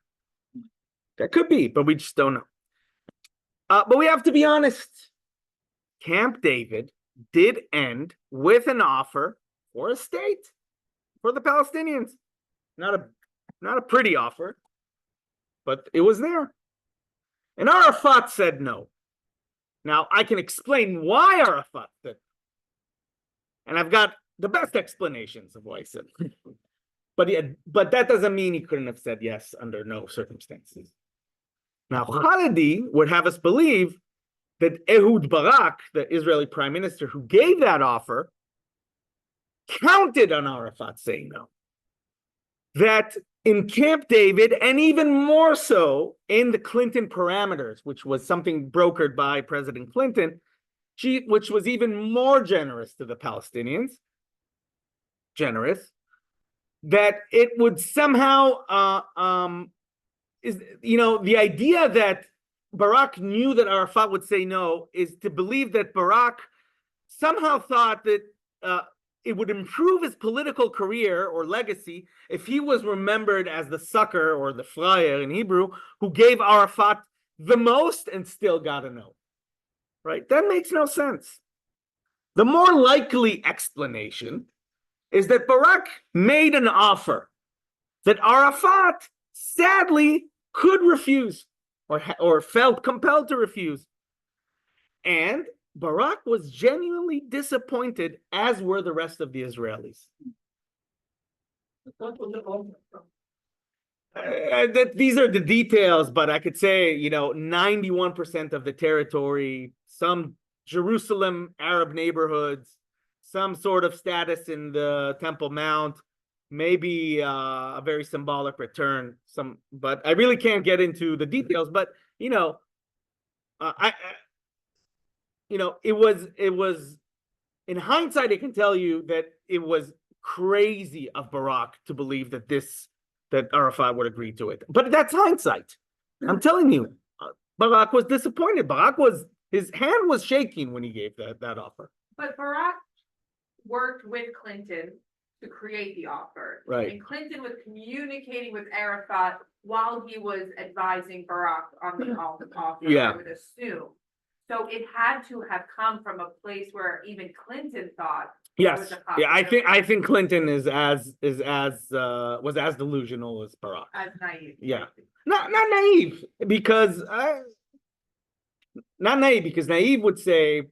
That could be, but we just don't know. But we have to be honest. Camp David did end with an offer for a state for the Palestinians. Not a pretty offer, but it was there. And Arafat said no. Now, I can explain why Arafat said, and I've got the best explanations of why he said. But that doesn't mean he couldn't have said yes under no circumstances. Now, Khalidi would have us believe that Ehud Barak, the Israeli prime minister who gave that offer, counted on Arafat saying no. That in Camp David, and even more so in the Clinton parameters, which was something brokered by President Clinton, which was even more generous to the Palestinians, that it would somehow, the idea that Barak knew that Arafat would say no is to believe that Barak somehow thought that it would improve his political career or legacy if he was remembered as the sucker or the flyer in Hebrew who gave Arafat the most and still got a no. Right? That makes no sense. The more likely explanation is that Barak made an offer that Arafat sadly could refuse or felt compelled to refuse. And Barak was genuinely disappointed, as were the rest of the Israelis. What was the offer from? These are the details, but I could say, 91% of the territory, some Jerusalem Arab neighborhoods, some sort of status in the Temple Mount, maybe a very symbolic return. But I really can't get into the details. But it was in hindsight, I can tell you that it was crazy of Barak to believe that Arafat would agree to it. But that's hindsight. I'm telling you, Barak was disappointed. His hand was shaking when he gave that offer. But Barack worked with Clinton to create the offer. Right. And Clinton was communicating with Arafat while he was advising Barack on the offer, Yeah. I would assume. So it had to have come from a place where even Clinton thought. Yes. Yeah, I think Clinton was as delusional as Barack. As naive. Yeah. Not naive, because naive would say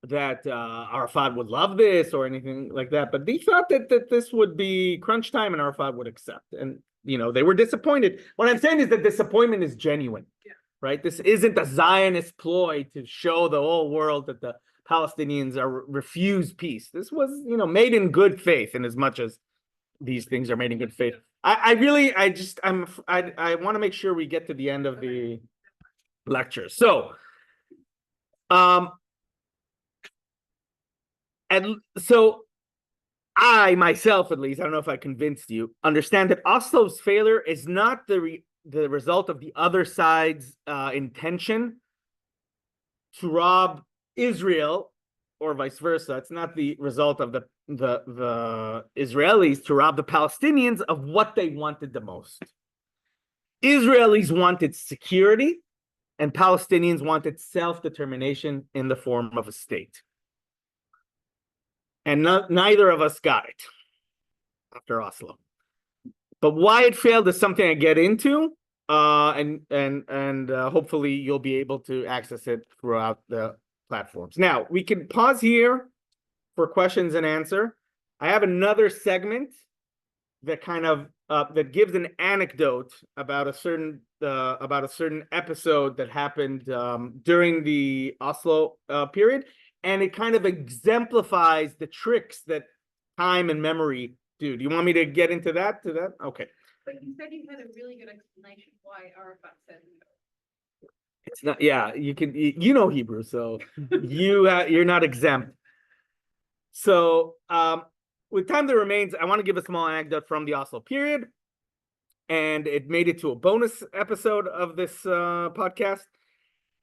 that Arafat would love this or anything like that, but they thought that this would be crunch time and Arafat would accept. And they were disappointed. What I'm saying is that disappointment is genuine. Yeah. Right? This isn't a Zionist ploy to show the whole world that the Palestinians refuse peace. This was, made in good faith, in as much as these things are made in good faith. I want to make sure we get to the end of the lecture. So, I myself, at least, I don't know if I convinced you, understand that Oslo's failure is not the result of the other side's intention to rob Israel, or vice versa. It's not the result of the Israelis to rob the Palestinians of what they wanted the most. Israelis wanted security, and Palestinians wanted self-determination in the form of a state. And neither of us got it after Oslo. But why it failed is something I get into, and hopefully you'll be able to access it throughout the platforms. Now, we can pause here for questions and answer. I have another segment that kind of that gives an anecdote about a certain episode that happened during the Oslo period, and it kind of exemplifies the tricks that time and memory do. Do you want me to get into that? Okay. But you said you had a really good explanation why Arafat said no. It's not. Yeah, you know Hebrew, so you're not exempt. So, with time that remains, I want to give a small anecdote from the Oslo period, and it made it to a bonus episode of this podcast,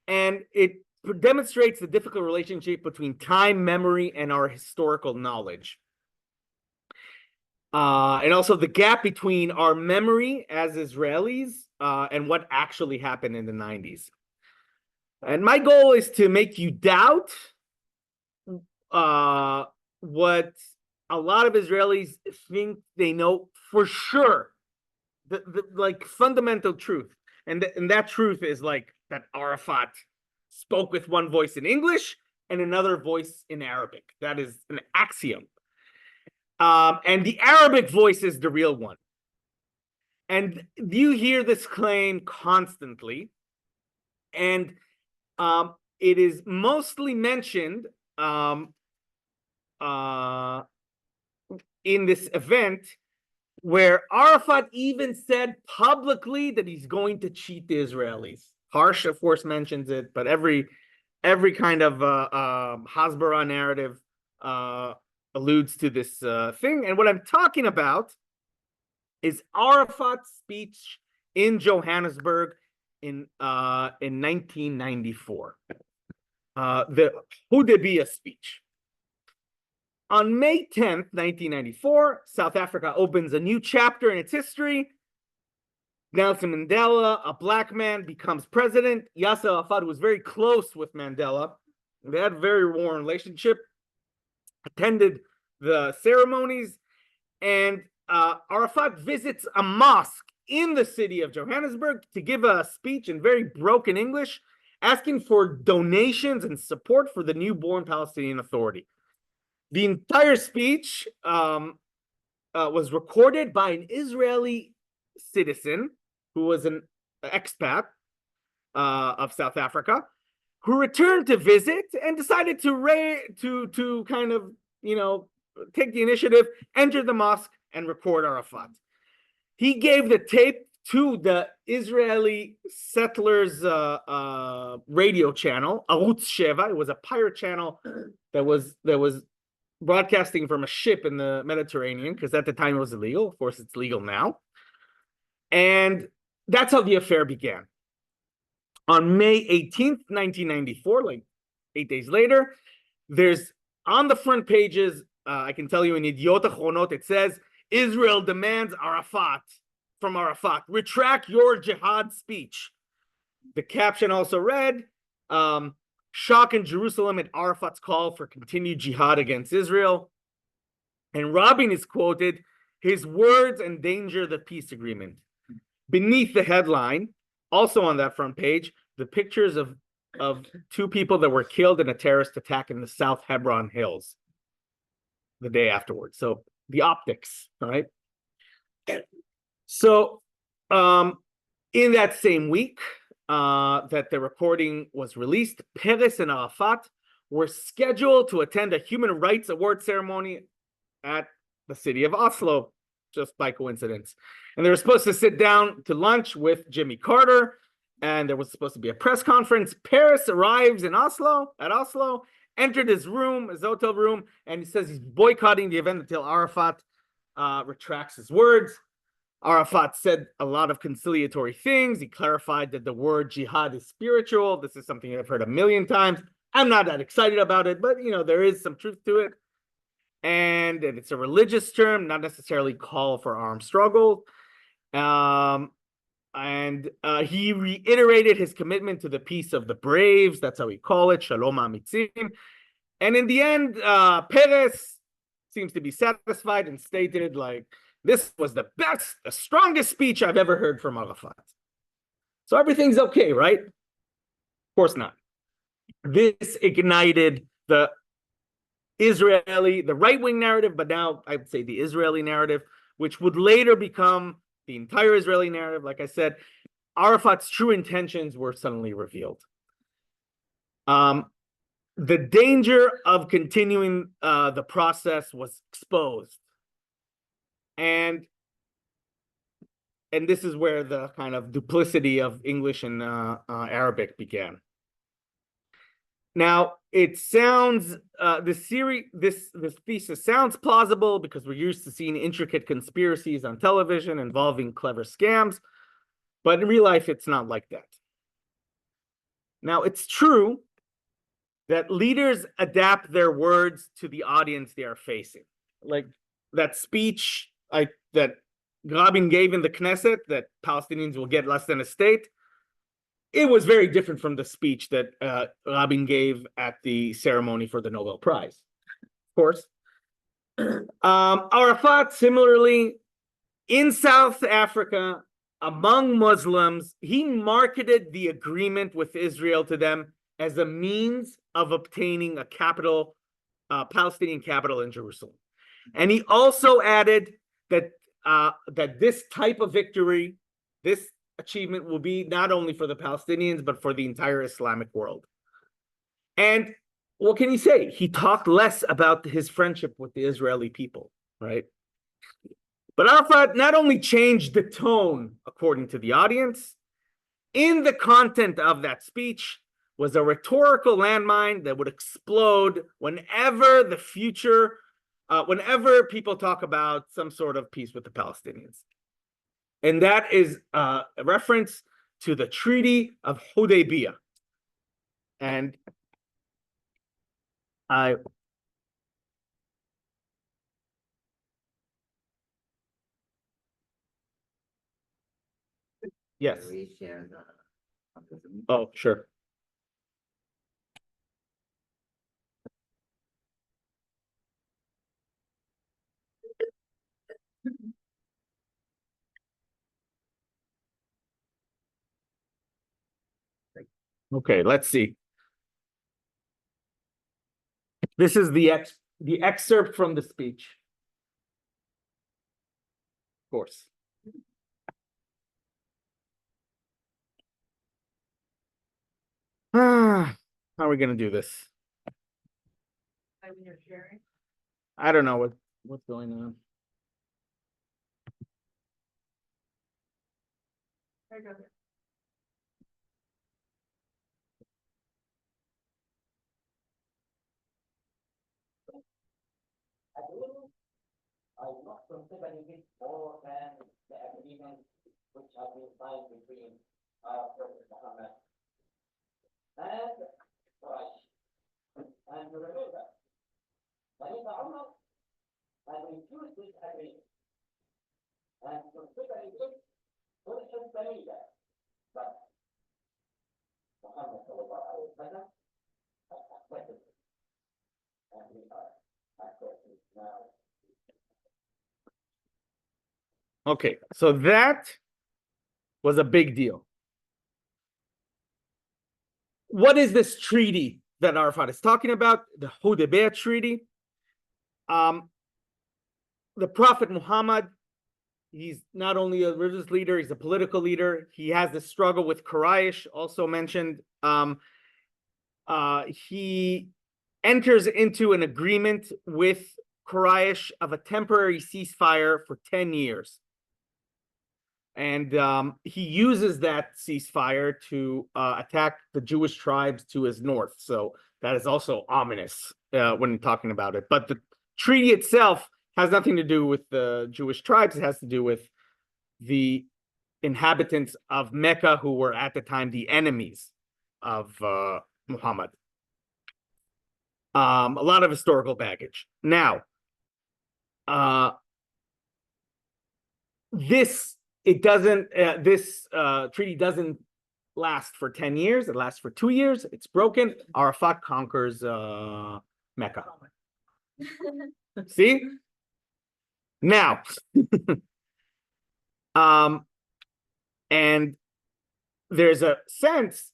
and it demonstrates the difficult relationship between time, memory, and our historical knowledge. And also the gap between our memory as Israelis and what actually happened in the 90s. And my goal is to make you doubt what a lot of Israelis think they know for sure, the like fundamental truth. And that truth is like that Arafat spoke with one voice in English and another voice in Arabic. That is an axiom. And the Arabic voice is the real one. And you hear this claim constantly. And it is mostly mentioned in this event where Arafat even said publicly that he's going to cheat the Israelis. Harsh, of course, mentions it, but every kind of Hasbara narrative alludes to this thing. And what I'm talking about is Arafat's speech in Johannesburg in 1994, the Hudaybiyah speech. On May 10th, 1994, South Africa opens a new chapter in its history. Nelson Mandela, a black man, becomes president. Yasser Arafat was very close with Mandela. They had a very warm relationship, attended the ceremonies, and Arafat visits a mosque in the city of Johannesburg to give a speech in very broken English, asking for donations and support for the newborn Palestinian Authority. The entire speech was recorded by an Israeli citizen who was an expat of South Africa, who returned to visit and decided to kind of, take the initiative, enter the mosque, and record Arafat. He gave the tape to the Israeli settlers radio channel, Arutz Sheva. It was a pirate channel that was broadcasting from a ship in the Mediterranean, because at the time it was illegal. Of course, it's legal now. And that's how the affair began. On May 18th, 1994, like 8 days later, there's on the front pages, I can tell you in Yediot Achronot, it says, Israel demands from Arafat, retract your jihad speech. The caption also read, shock in Jerusalem at Arafat's call for continued jihad against Israel. And Rabin is quoted, his words endanger the peace agreement. Beneath the headline, also on that front page, the pictures of two people that were killed in a terrorist attack in the South Hebron Hills the day afterwards. So the optics, all right? So in that same week, that the recording was released, Peres and Arafat were scheduled to attend a human rights award ceremony at the city of Oslo, just by coincidence. And they were supposed to sit down to lunch with Jimmy Carter, and there was supposed to be a press conference. Peres arrives in Oslo, entered his hotel room, and he says he's boycotting the event until Arafat retracts his words. Arafat said a lot of conciliatory things. He clarified that the word jihad is spiritual. This is something I've heard a million times. I'm not that excited about it, but there is some truth to it. And it's a religious term, not necessarily call for armed struggle. And he reiterated his commitment to the peace of the braves. That's how we call it, Shalom HaAmitzim. And in the end, Peres seems to be satisfied and stated, this was the strongest speech I've ever heard from Arafat. So everything's okay, right? Of course not. This ignited the right-wing narrative, but now I would say the Israeli narrative, which would later become the entire Israeli narrative. Like I said, Arafat's true intentions were suddenly revealed. The danger of continuing the process was exposed. And this is where the kind of duplicity of English and Arabic began. Now, it sounds this thesis sounds plausible because we're used to seeing intricate conspiracies on television involving clever scams, but in real life, it's not like that. Now, it's true that leaders adapt their words to the audience they are facing. Like that speech that Rabin gave in the Knesset, that Palestinians will get less than a state, it was very different from the speech that Rabin gave at the ceremony for the Nobel Prize, of course. Arafat, similarly, in South Africa, among Muslims, he marketed the agreement with Israel to them as a means of obtaining a capital, Palestinian capital in Jerusalem. And he also added that that this type of victory, this achievement will be not only for the Palestinians, but for the entire Islamic world. And what can he say? He talked less about his friendship with the Israeli people, right? But Arafat not only changed the tone according to the audience, in the content of that speech was a rhetorical landmine that would explode whenever the future, whenever people talk about some sort of peace with the Palestinians. And that is a reference to the Treaty of Hudaybiyah. And yes. Oh, sure. Okay, let's see. This is the excerpt from the speech. Of course. How are we going to do this? I don't know what's going on. I was considering it more than the agreement which has been signed between our President Muhammad and Quraysh. And remember, Khalifa Umar had refused this agreement and considering it Quraysh Salida. But Muhammad sallallahu alayhi wa sallam has accepted it. And we are accepting now. Okay, so that was a big deal. What is this treaty that Arafat is talking about? The Hudaybiyah Treaty. The Prophet Muhammad, he's not only a religious leader, he's a political leader. He has the struggle with Quraysh, also mentioned. He enters into an agreement with Quraysh of a temporary ceasefire for 10 years. And he uses that ceasefire to attack the Jewish tribes to his north. So that is also ominous when talking about it. But the treaty itself has nothing to do with the Jewish tribes. It has to do with the inhabitants of Mecca who were at the time the enemies of Muhammad. A lot of historical baggage. Now, this treaty doesn't last for 10 years. It lasts for 2 years. It's broken. Arafat conquers Mecca. See? Now, and there's a sense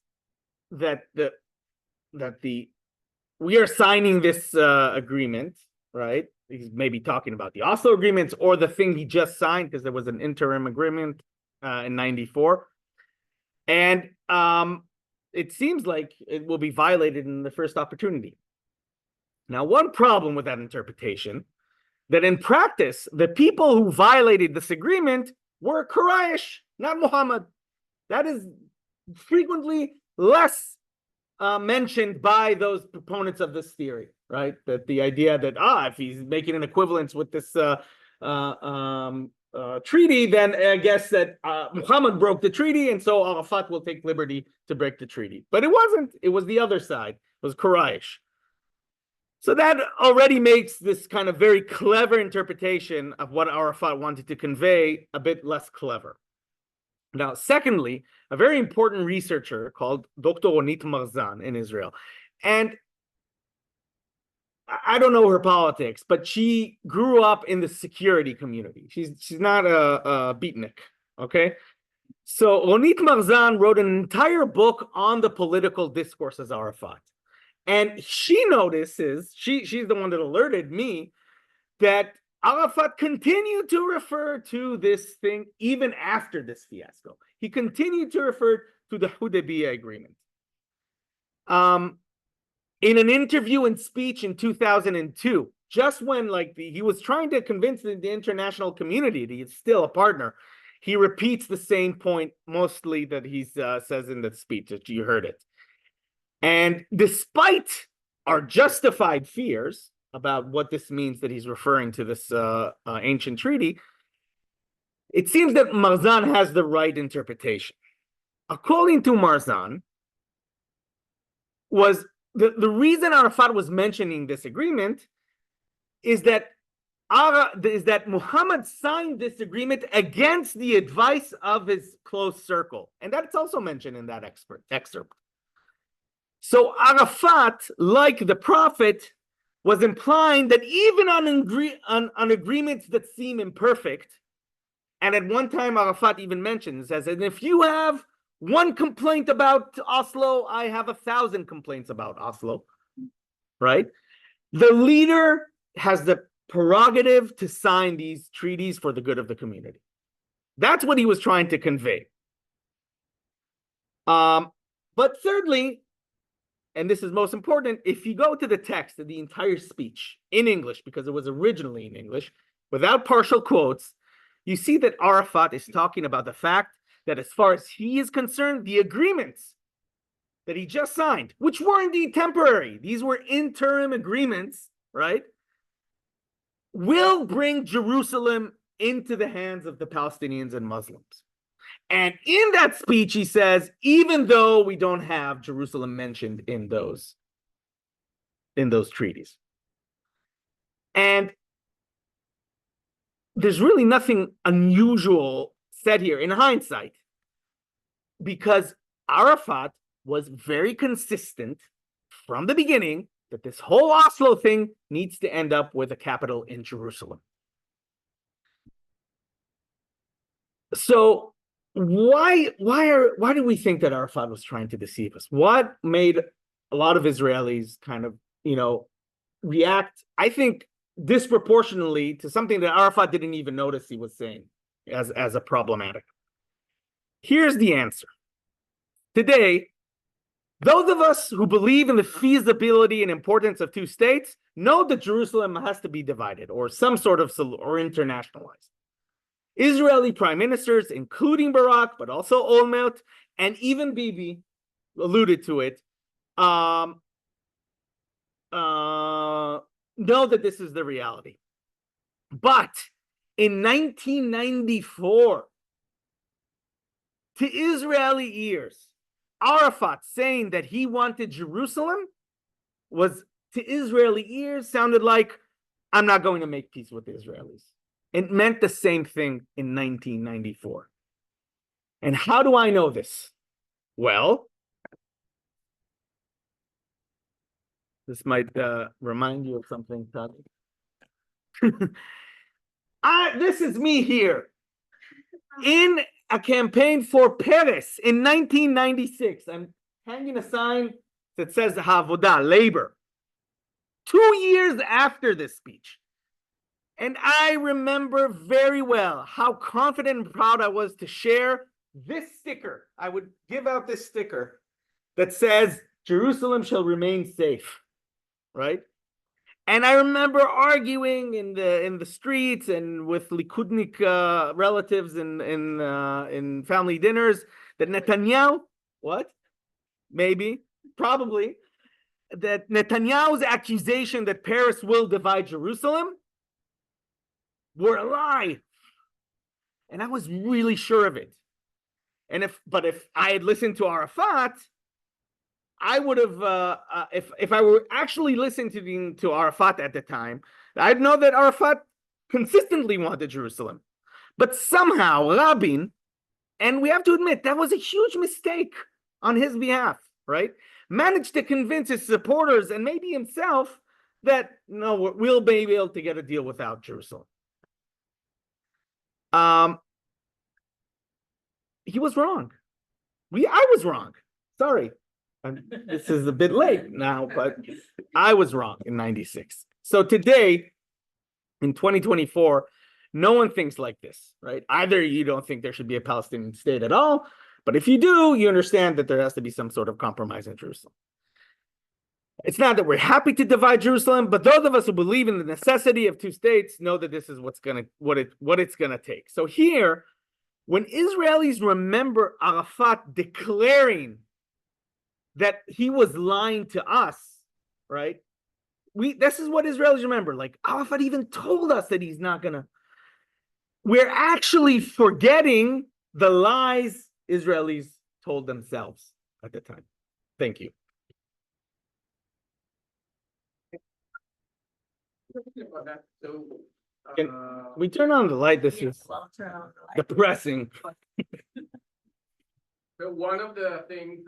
that we are signing this agreement, right? He's maybe talking about the Oslo agreements or the thing he just signed, because there was an interim agreement in 94. And it seems like it will be violated in the first opportunity. Now, one problem with that interpretation, that in practice, the people who violated this agreement were Quraysh, not Muhammad. That is frequently less mentioned by those proponents of this theory, right? That the idea that, if he's making an equivalence with this treaty, then I guess that Muhammad broke the treaty, and so Arafat will take liberty to break the treaty. But it wasn't. It was the other side. It was Quraysh. So that already makes this kind of very clever interpretation of what Arafat wanted to convey a bit less clever. Now, secondly, a very important researcher called Dr. Ronit Marzan in Israel. And I don't know her politics, but she grew up in the security community. She's not a beatnik, okay? So Ronit Marzan wrote an entire book on the political discourse as Arafat. And she notices, she's the one that alerted me, that Arafat continued to refer to this thing even after this fiasco. He continued to refer to the Hudaybiyah agreement. In an interview and speech in 2002, just when he was trying to convince the international community that he's still a partner, he repeats the same point mostly that he says in the speech that you heard it. And despite our justified fears about what this means that he's referring to this ancient treaty, it seems that Marzan has the right interpretation. According to Marzan, was the reason Arafat was mentioning this agreement is that Muhammad signed this agreement against the advice of his close circle. And that's also mentioned in that excerpt. So Arafat, like the prophet, was implying that even on agreements that seem imperfect, and at one time Arafat even mentions, says, and if you have one complaint about Oslo, I have 1,000 complaints about Oslo, right? The leader has the prerogative to sign these treaties for the good of the community. That's what he was trying to convey. But thirdly, and this is most important, if you go to the text of the entire speech in English, because it was originally in English, without partial quotes, you see that Arafat is talking about the fact that as far as he is concerned, the agreements that he just signed, which were indeed temporary, these were interim agreements, right, will bring Jerusalem into the hands of the Palestinians and Muslims. And in that speech, he says, even though we don't have Jerusalem mentioned in those treaties. And there's really nothing unusual said here in hindsight, because Arafat was very consistent from the beginning that this whole Oslo thing needs to end up with a capital in Jerusalem. So why do we think that Arafat was trying to deceive us? What made a lot of Israelis kind of, react, I think, disproportionately to something that Arafat didn't even notice he was saying as a problematic? Here's the answer. Today, those of us who believe in the feasibility and importance of two states know that Jerusalem has to be divided or some sort of or internationalized. Israeli prime ministers, including Barak, but also Olmert, and even Bibi alluded to it, know that this is the reality. But in 1994, to Israeli ears, Arafat saying that he wanted Jerusalem was, to Israeli ears, sounded like, I'm not going to make peace with the Israelis. It meant the same thing in 1994. And how do I know this? Well, this might remind you of something, Tati. This is me here in a campaign for Peres in 1996. I'm hanging a sign that says Havodah, labor. 2 years after this speech. And I remember very well how confident and proud I was to share this sticker. I would give out this sticker that says, Jerusalem shall remain safe, right? And I remember arguing in the streets and with Likudnik relatives in family dinners that Netanyahu, probably, that Netanyahu's accusation that Paris will divide Jerusalem were a lie. And I was really sure of it. And if I had listened to Arafat, I would have, if I were actually listening to Arafat at the time, I'd know that Arafat consistently wanted Jerusalem. But somehow Rabin, and we have to admit, that was a huge mistake on his behalf, right? Managed to convince his supporters and maybe himself that, no, we'll be able to get a deal without Jerusalem. he was wrong. I was wrong. Sorry. This is a bit late now, but I was wrong in 96. So today, in 2024, no one thinks like this, right? Either you don't think there should be a Palestinian state at all, but if you do, you understand that there has to be some sort of compromise in Jerusalem. It's not that we're happy to divide Jerusalem, but those of us who believe in the necessity of two states know that this is what it's gonna take. So here, when Israelis remember Arafat declaring that he was lying to us, right? This is what Israelis remember. Like Arafat even told us that he's not gonna. We're actually forgetting the lies Israelis told themselves at the time. Thank you. So, Can we turn on the light? This is depressing. so one of the things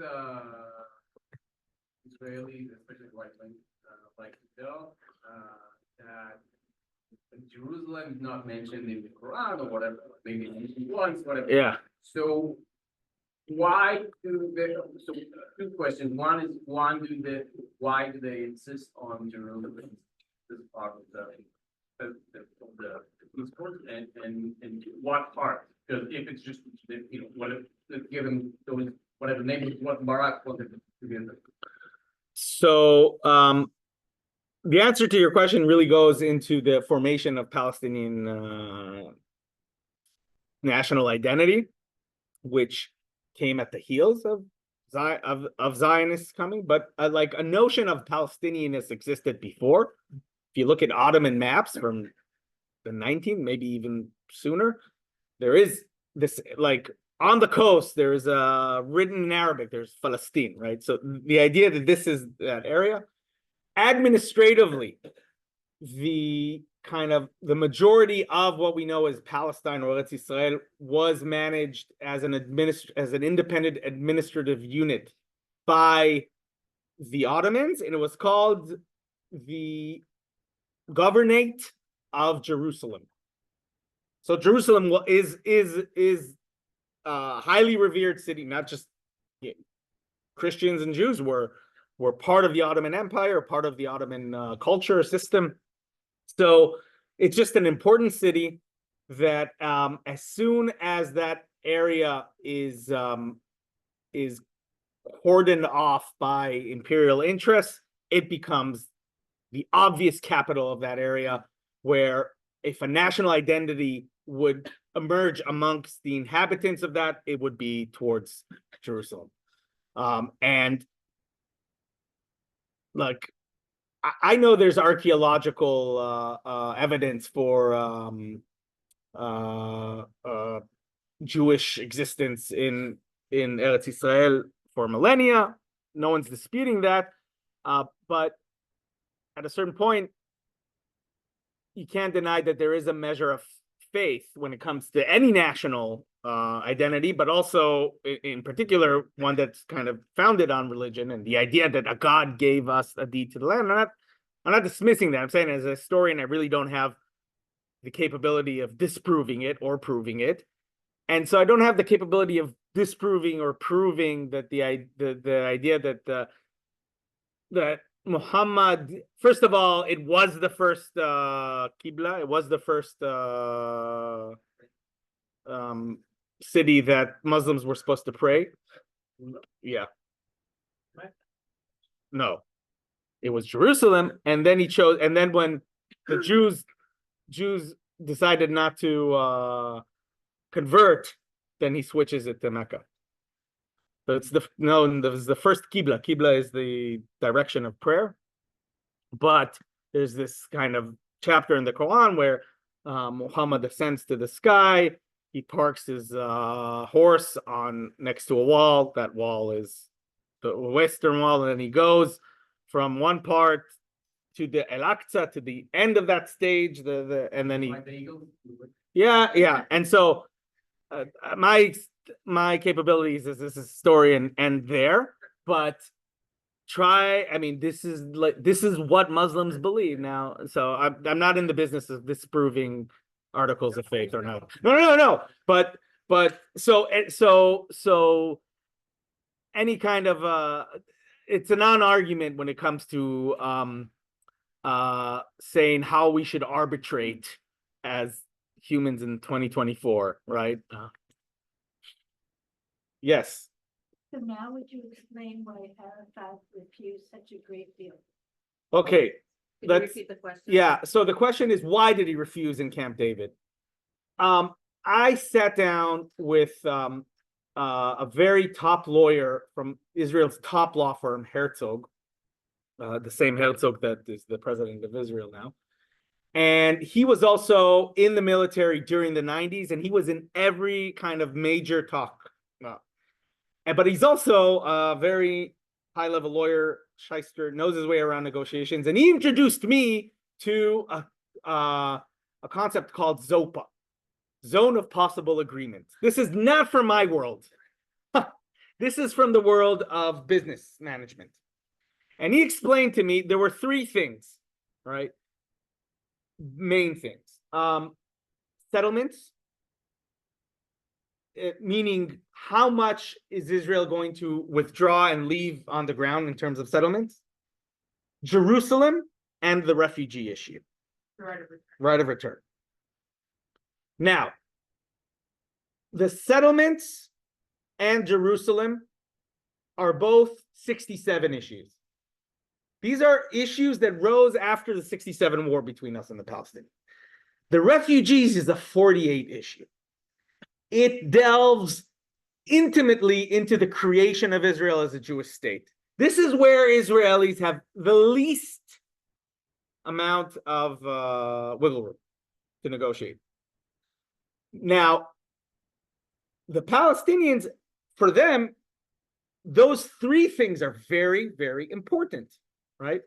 Israelis, especially white ones, like to tell that Jerusalem is not mentioned in the Quran or whatever, maybe once, whatever. Yeah. So why do they? So two questions. One is why do they insist on Jerusalem as part of the discourse, and what part? Because if it's just what if given those whatever name what Barak wanted to give them. So the answer to your question really goes into the formation of Palestinian national identity, which came at the heels of Zionists coming, but like a notion of Palestinianness existed before. If you look at Ottoman maps from the 19th, maybe even sooner, there is this, like on the coast, there is written in Arabic, there's Palestine, right? So the idea that this is that area, administratively, the majority of what we know as Palestine or Eretz Israel was managed as an independent administrative unit by the Ottomans, and it was called the Governorate of Jerusalem. So Jerusalem is a highly revered city. Not just Christians and Jews were part of the Ottoman Empire, part of the Ottoman culture system. So it's just an important city that as soon as that area is cordoned off by imperial interests, it becomes the obvious capital of that area, where if a national identity would emerge amongst the inhabitants of that, it would be towards Jerusalem. And like, I know there's archaeological evidence for Jewish existence in Eretz Israel for millennia. No one's disputing that, but at a certain point, you can't deny that there is a measure of faith when it comes to any national identity, but also in particular one that's kind of founded on religion and the idea that a God gave us a deed to the land. I'm not dismissing that. I'm saying as a historian, I really don't have the capability of disproving it or proving it. And so I don't have the capability of disproving or proving that the idea that Muhammad, first of all, it was the first Qibla. It was the first city that Muslims were supposed to pray. Yeah. No, it was Jerusalem, and then he chose. And then when the Jews decided not to convert, then he switches it to Mecca. So it's the first Qibla. Qibla is the direction of prayer. But there's this kind of chapter in the Quran where Muhammad ascends to the sky. He parks his horse next to a wall. That wall is the western wall, and then he goes from one part to the Al-Aqsa, to the end of that stage. And then and so my capabilities as this historian end there, but this is what Muslims believe now. So I'm not in the business of disproving articles of faith or not. No. But But so any kind of it's a non-argument when it comes to saying how we should arbitrate as humans in 2024, right? Yes. So now would you explain why Arafat refused such a great deal? Okay. Could you Let's, repeat the question? yeah. So the question is, why did he refuse in Camp David? I sat down with a very top lawyer from Israel's top law firm, Herzog, the same Herzog that is the president of Israel now. And he was also in the military during the 90s, and he was in every kind of major talk. But he's also a very high-level lawyer, shyster, knows his way around negotiations, and he introduced me to a concept called ZOPA, Zone of Possible Agreements. This is not from my world. This is from the world of business management. And he explained to me there were three things, right? Main things. Settlements, meaning how much is Israel going to withdraw and leave on the ground in terms of settlements? Jerusalem and the refugee issue. Right of return. Now, the settlements and Jerusalem are both 67 issues. These are issues that rose after the 67 war between us and the Palestinians. The refugees is a 48 issue. It delves intimately into the creation of Israel as a Jewish state. This is where Israelis have the least amount of wiggle room to negotiate. Now, the Palestinians, for them, those three things are very, very important, right?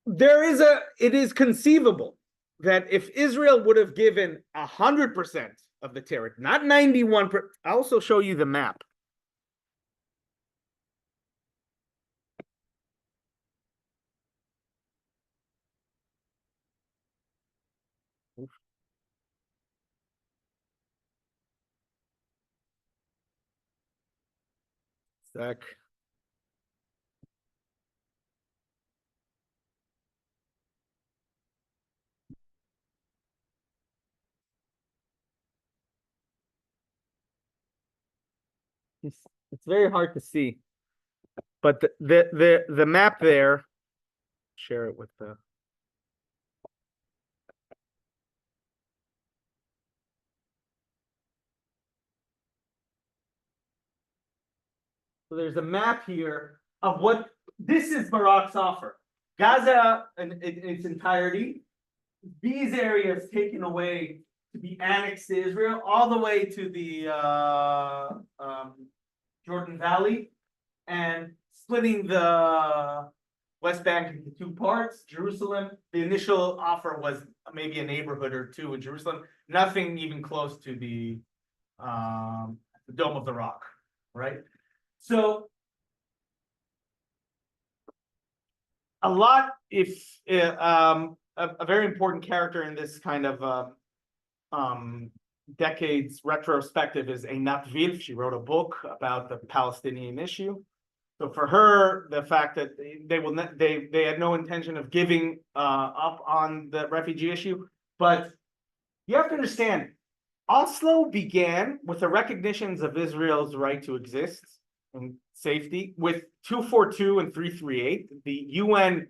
It is conceivable that if Israel would have given 100% of the territory, not 91%, I'll also show you the map. Sec. It's very hard to see, but the map there, share it with the. So there's a map here of what this is Barak's offer. Gaza in its entirety, these areas taken away to be annexed to Israel, all the way to the Jordan Valley, and splitting the West Bank into two parts. Jerusalem, the initial offer was maybe a neighborhood or two in Jerusalem, nothing even close to the Dome of the Rock, right? So a lot, if a very important character in this kind of decades retrospective is Einat Vilf. She wrote a book about the Palestinian issue. So for her, the fact that they had no intention of giving up on the refugee issue, but you have to understand, Oslo began with the recognitions of Israel's right to exist and safety with 242 and 338, the UN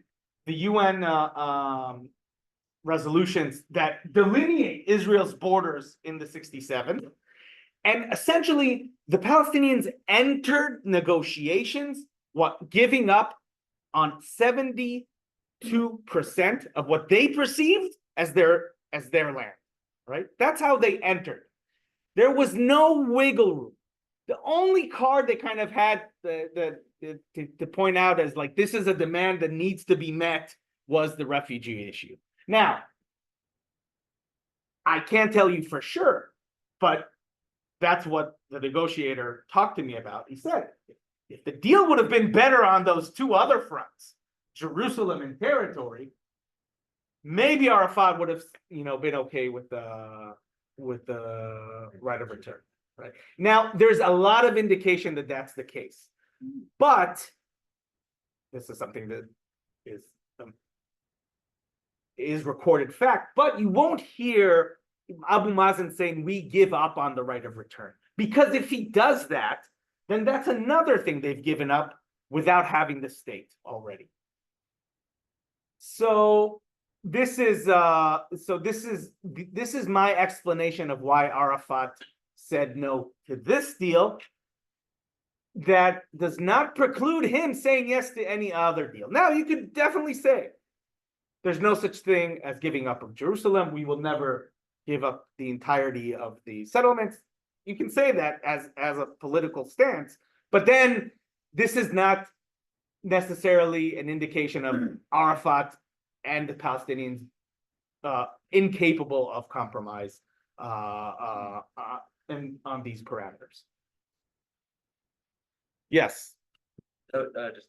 resolutions that delineate Israel's borders in the 67. And essentially, the Palestinians entered negotiations, giving up on 72% of what they perceived as their land, right? That's how they entered. There was no wiggle room. The only card they kind of had to point out as like, this is a demand that needs to be met, was the refugee issue. Now, I can't tell you for sure, but that's what the negotiator talked to me about. He said, if the deal would have been better on those two other fronts, Jerusalem and territory, maybe Arafat would have, been okay with the right of return. Right now, there's a lot of indication that that's the case, but this is something that is recorded fact. But you won't hear Abu Mazen saying we give up on the right of return, because if he does that, then that's another thing they've given up without having the state already. So this is my explanation of why Arafat said no to this deal. That does not preclude him saying yes to any other deal. Now, you could definitely say there's no such thing as giving up of Jerusalem. We will never give up the entirety of the settlements. You can say that as a political stance, but then this is not necessarily an indication of Arafat and the Palestinians incapable of compromise and on these parameters. Yes. So just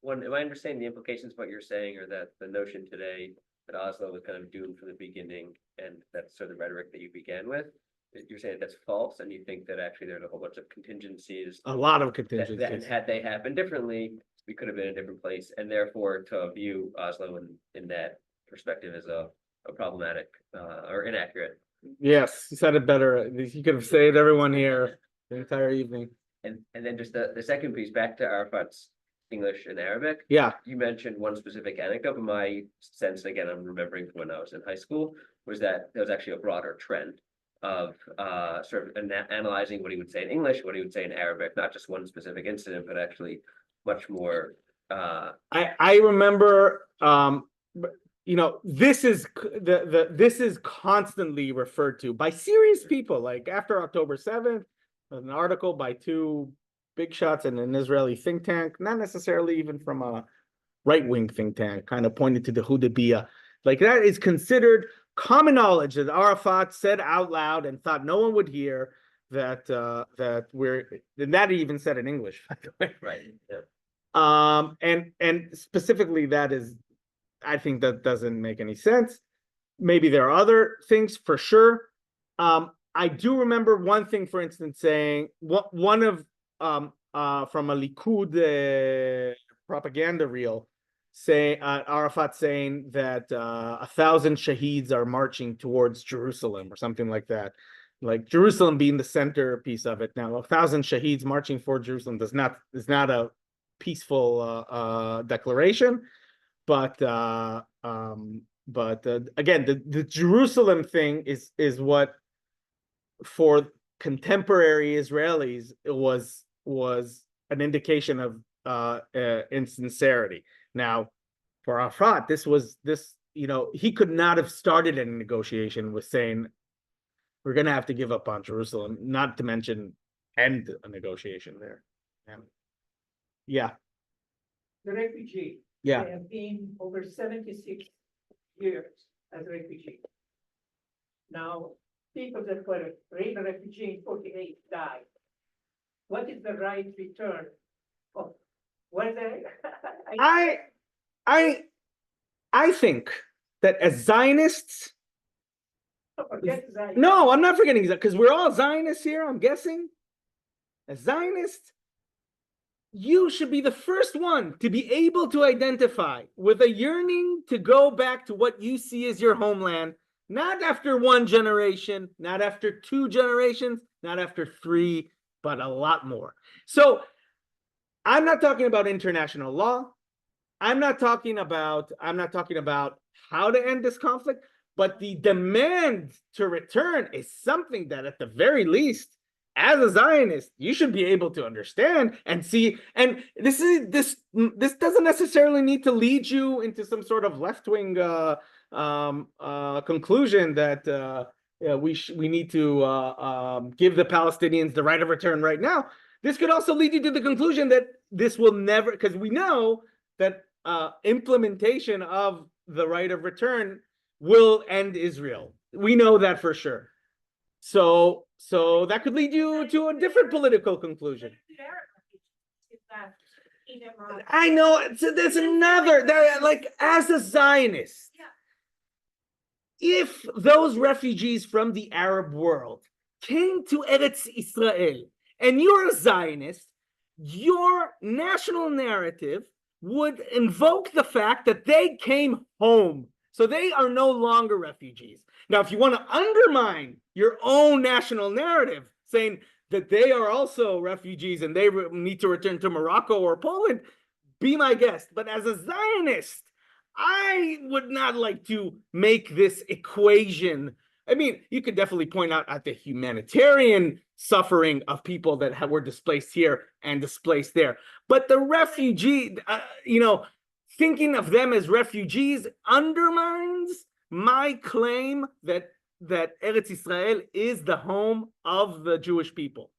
one, am I understanding the implications of what you're saying, or that the notion today that Oslo was kind of doomed from the beginning, and that's sort of the rhetoric that you began with? You're saying that's false, and you think that actually there's a whole bunch of contingencies. A lot of That contingencies. had they happened differently, we could have been in a different place, and therefore to view Oslo in that perspective as a problematic or inaccurate. Yes, you said it better. You could have saved everyone here the entire evening. And then just the second piece, back to Arafat's English and Arabic. Yeah. You mentioned one specific anecdote, but my sense, again, I'm remembering from when I was in high school, was that there was actually a broader trend of sort of analyzing what he would say in English, what he would say in Arabic, not just one specific incident, but actually much more. I remember, this is this is constantly referred to by serious people. Like after October 7th, an article by two big shots in an Israeli think tank, not necessarily even from a right-wing think tank, kind of pointed to the Hudaybiyah. Like that is considered common knowledge that Arafat said out loud and thought no one would hear that and that he even said in English, by the way. Right. Yeah. And specifically that is, I think that doesn't make any sense. Maybe there are other things for sure. I do remember one thing, for instance, saying one of from a Likud propaganda reel, Arafat saying that 1,000 shaheeds are marching towards Jerusalem or something like that. Like Jerusalem being the centerpiece of it. Now, 1,000 shaheeds marching for Jerusalem is not a peaceful declaration, but again, the Jerusalem thing is what, for contemporary Israelis, it was an indication of insincerity. Now, for Arafat, he could not have started any negotiation with saying we're going to have to give up on Jerusalem, not to mention end a negotiation there. Yeah. The refugee. Yeah. They have been over 76 years as refugees. Now, people that were rape refugee in 48 died. What is the right return of whether I think that as Zionists, forget Zion. no, I'm not forgetting that, because we're all Zionists here, I'm guessing. As Zionists, you should be the first one to be able to identify with a yearning to go back to what you see as your homeland, not after one generation, not after 2 generations, not after 3, but a lot more. So I'm not talking about international law. I'm not talking about how to end this conflict, but the demand to return is something that at the very least, as a Zionist, you should be able to understand and see. And this doesn't necessarily need to lead you into some sort of left-wing conclusion that we need to give the Palestinians the right of return right now. This could also lead you to the conclusion that this will never, because we know that implementation of the right of return will end Israel. We know that for sure. So that could lead you to a different political conclusion. I know. So there's another. Like as a Zionist, if those refugees from the Arab world came to Eretz Israel and you're a Zionist, your national narrative would invoke the fact that they came home. So they are no longer refugees. Now, if you want to undermine your own national narrative, saying that they are also refugees and they need to return to Morocco or Poland, be my guest. But as a Zionist, I would not like to make this equation. I mean, you could definitely point out at the humanitarian suffering of people that were displaced here and displaced there. But the refugee, thinking of them as refugees undermines my claim that Eretz Israel is the home of the Jewish people.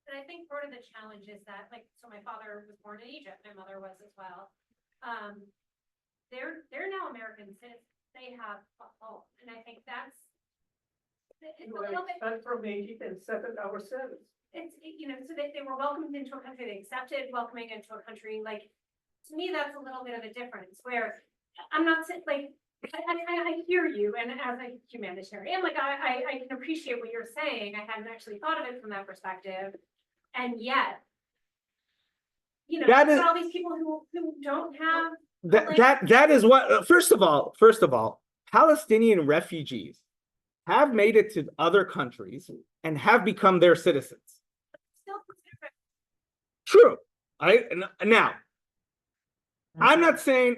And I think part of the challenge is that, so my father was born in Egypt, my mother was as well. They're now American citizens. They have a home, and I think it's a little bit. From Egypt and settled ourselves. It's so they were welcomed into a country, they accepted welcoming into a country. To me, that's a little bit of a difference. Where I'm not saying I hear you, and as a humanitarian, I can appreciate what you're saying. I hadn't actually thought of it from that perspective, and yet, that is all these people who don't have that is what. First of all, Palestinian refugees have made it to other countries and have become their citizens. still considered. True. Now, I'm not saying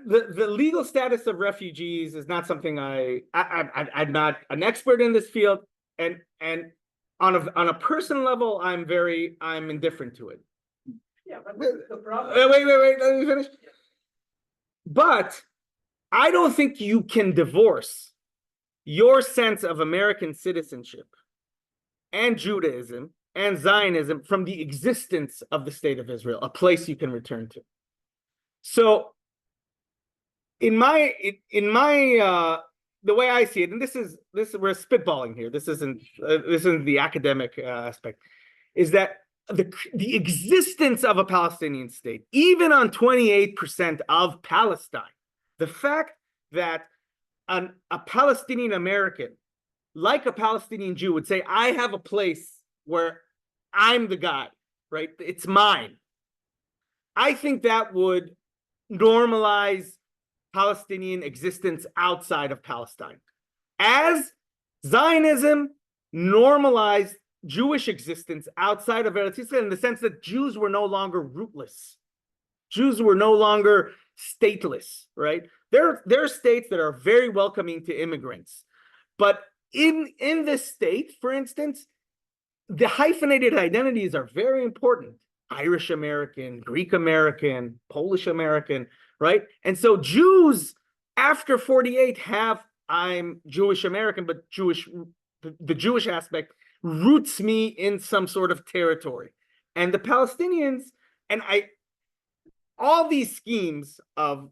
the legal status of refugees is not something I'm not an expert in this field, and on a personal level, I'm indifferent to it. Yeah, but the problem. Wait, let me finish. But I don't think you can divorce your sense of American citizenship and Judaism and Zionism from the existence of the state of Israel, a place you can return to. So in my the way I see it, and this is we're spitballing here, this isn't the academic aspect, is that the existence of a Palestinian state, even on 28% of Palestine, the fact that a Palestinian American, like a Palestinian Jew, would say, I have a place where I'm the guy, right? It's mine. I think that would normalize Palestinian existence outside of Palestine, as Zionism normalized Jewish existence outside of Eretz Israel, in the sense that Jews were no longer rootless. Jews were no longer stateless, right? There are states that are very welcoming to immigrants. But in this state, for instance, the hyphenated identities are very important. Irish American, Greek American, Polish American, right? And so Jews after 48 have, I'm Jewish American, but the Jewish aspect roots me in some sort of territory. And the Palestinians, and all these schemes of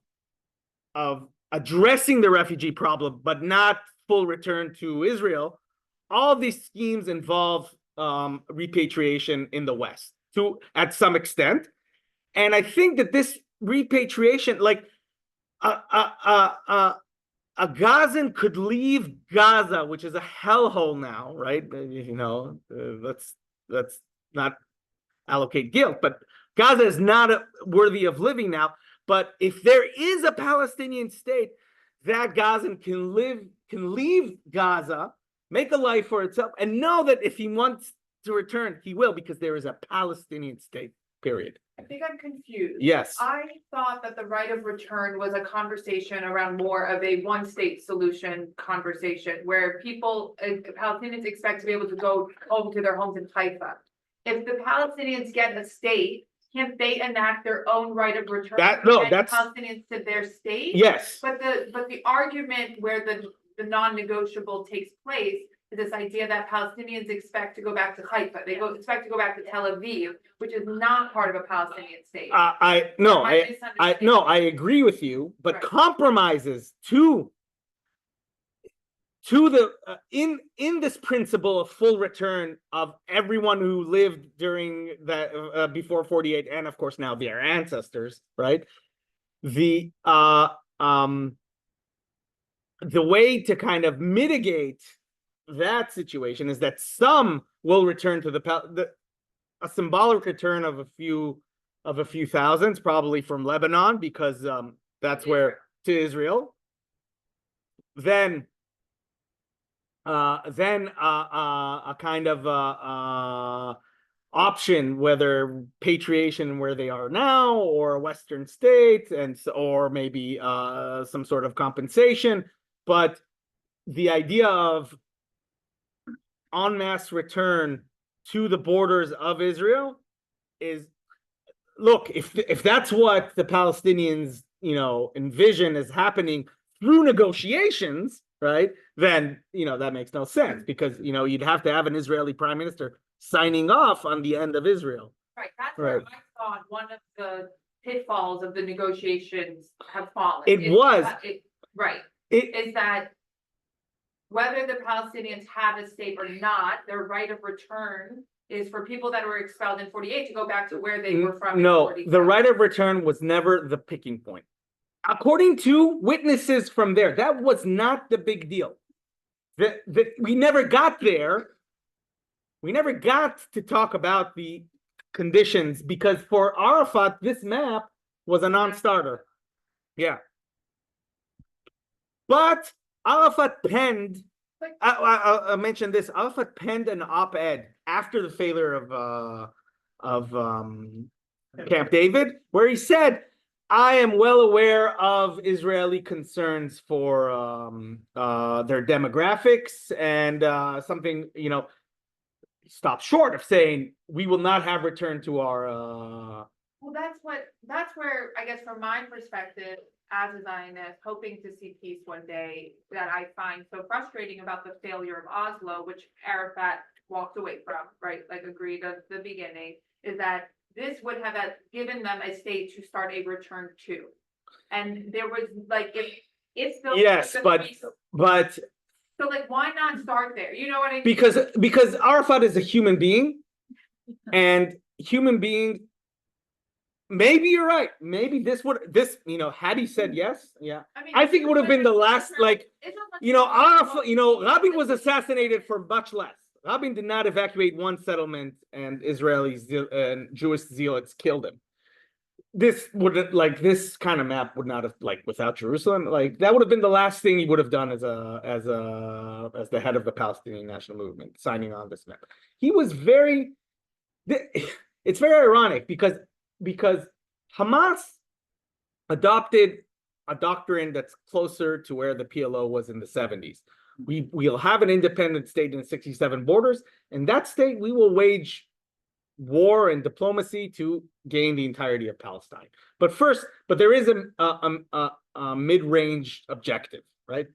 addressing the refugee problem, but not full return to Israel, all these schemes involve repatriation in the West at some extent. And I think that this repatriation, like a Gazan could leave Gaza, which is a hellhole now, right? Let's not allocate guilt, but Gaza is not worthy of living now. But if there is a Palestinian state, that Gazan can leave Gaza, make a life for itself, and know that if he wants to return, he will, because there is a Palestinian state, period. I think I'm confused. Yes. I thought that the right of return was a conversation around more of a one-state solution conversation, where people, Palestinians expect to be able to go home to their homes in Haifa. If the Palestinians get a state, can't they enact their own right of return? That's Palestinians to their state? Yes. But the argument where the non-negotiable takes place is this idea that Palestinians expect to go back to Haifa. They expect to go back to Tel Aviv, which is not part of a Palestinian state. I agree with you, but Right. compromises to the in this principle of full return of everyone who lived during that before 48, and of course now their ancestors, right? The the way to kind of mitigate that situation is that some will return to a symbolic return of a few thousands, probably from Lebanon, because that's where to Israel. Then a kind of option, whether patriation where they are now or a Western state, and or maybe some sort of compensation. But the idea of en masse return to the borders of Israel is, look, if that's what the Palestinians, envision as happening through negotiations, right? Then, that makes no sense, because, you'd have to have an Israeli prime minister signing off on the end of Israel. Right, that's where Right. I thought one of the pitfalls of the negotiations have fallen. It was. Right, It, is that whether the Palestinians have a state or not, their right of return is for people that were expelled in 48 to go back to where they were from in no, 47. the right of return was never the picking point. According to witnesses from there, that was not the big deal. We never got there. We never got to talk about the conditions, because for Arafat, this map was a non-starter. Yeah. But Arafat penned, I'll mention this, Arafat penned an op-ed after the failure of Camp David, where he said, I am well aware of Israeli concerns for their demographics, and something, stop short of saying we will not have return to our Well, that's where, I guess, from my perspective, as a Zionist, hoping to see peace one day, that I find so frustrating about the failure of Oslo, which Arafat walked away from, right? Like agreed at the beginning, is that this would have given them a state to start a return to. And there was like, if the. yes, but So like, why not start there? You know what I mean? because Arafat is a human being, and human beings, maybe you're right. Maybe had he said yes, yeah. I think it would have been the last, like, Arafat, Rabin was assassinated for much less. Rabin did not evacuate one settlement, and Israelis and Jewish zealots killed him. This kind of map would not have, like, without Jerusalem, like, that would have been the last thing he would have done as the head of the Palestinian national movement, signing on this map. He was it's very ironic, because Hamas adopted a doctrine that's closer to where the PLO was in the 70s. We'll have an independent state in the 67 borders, and that state we will wage war and diplomacy to gain the entirety of Palestine. But there is a mid-range objective, right?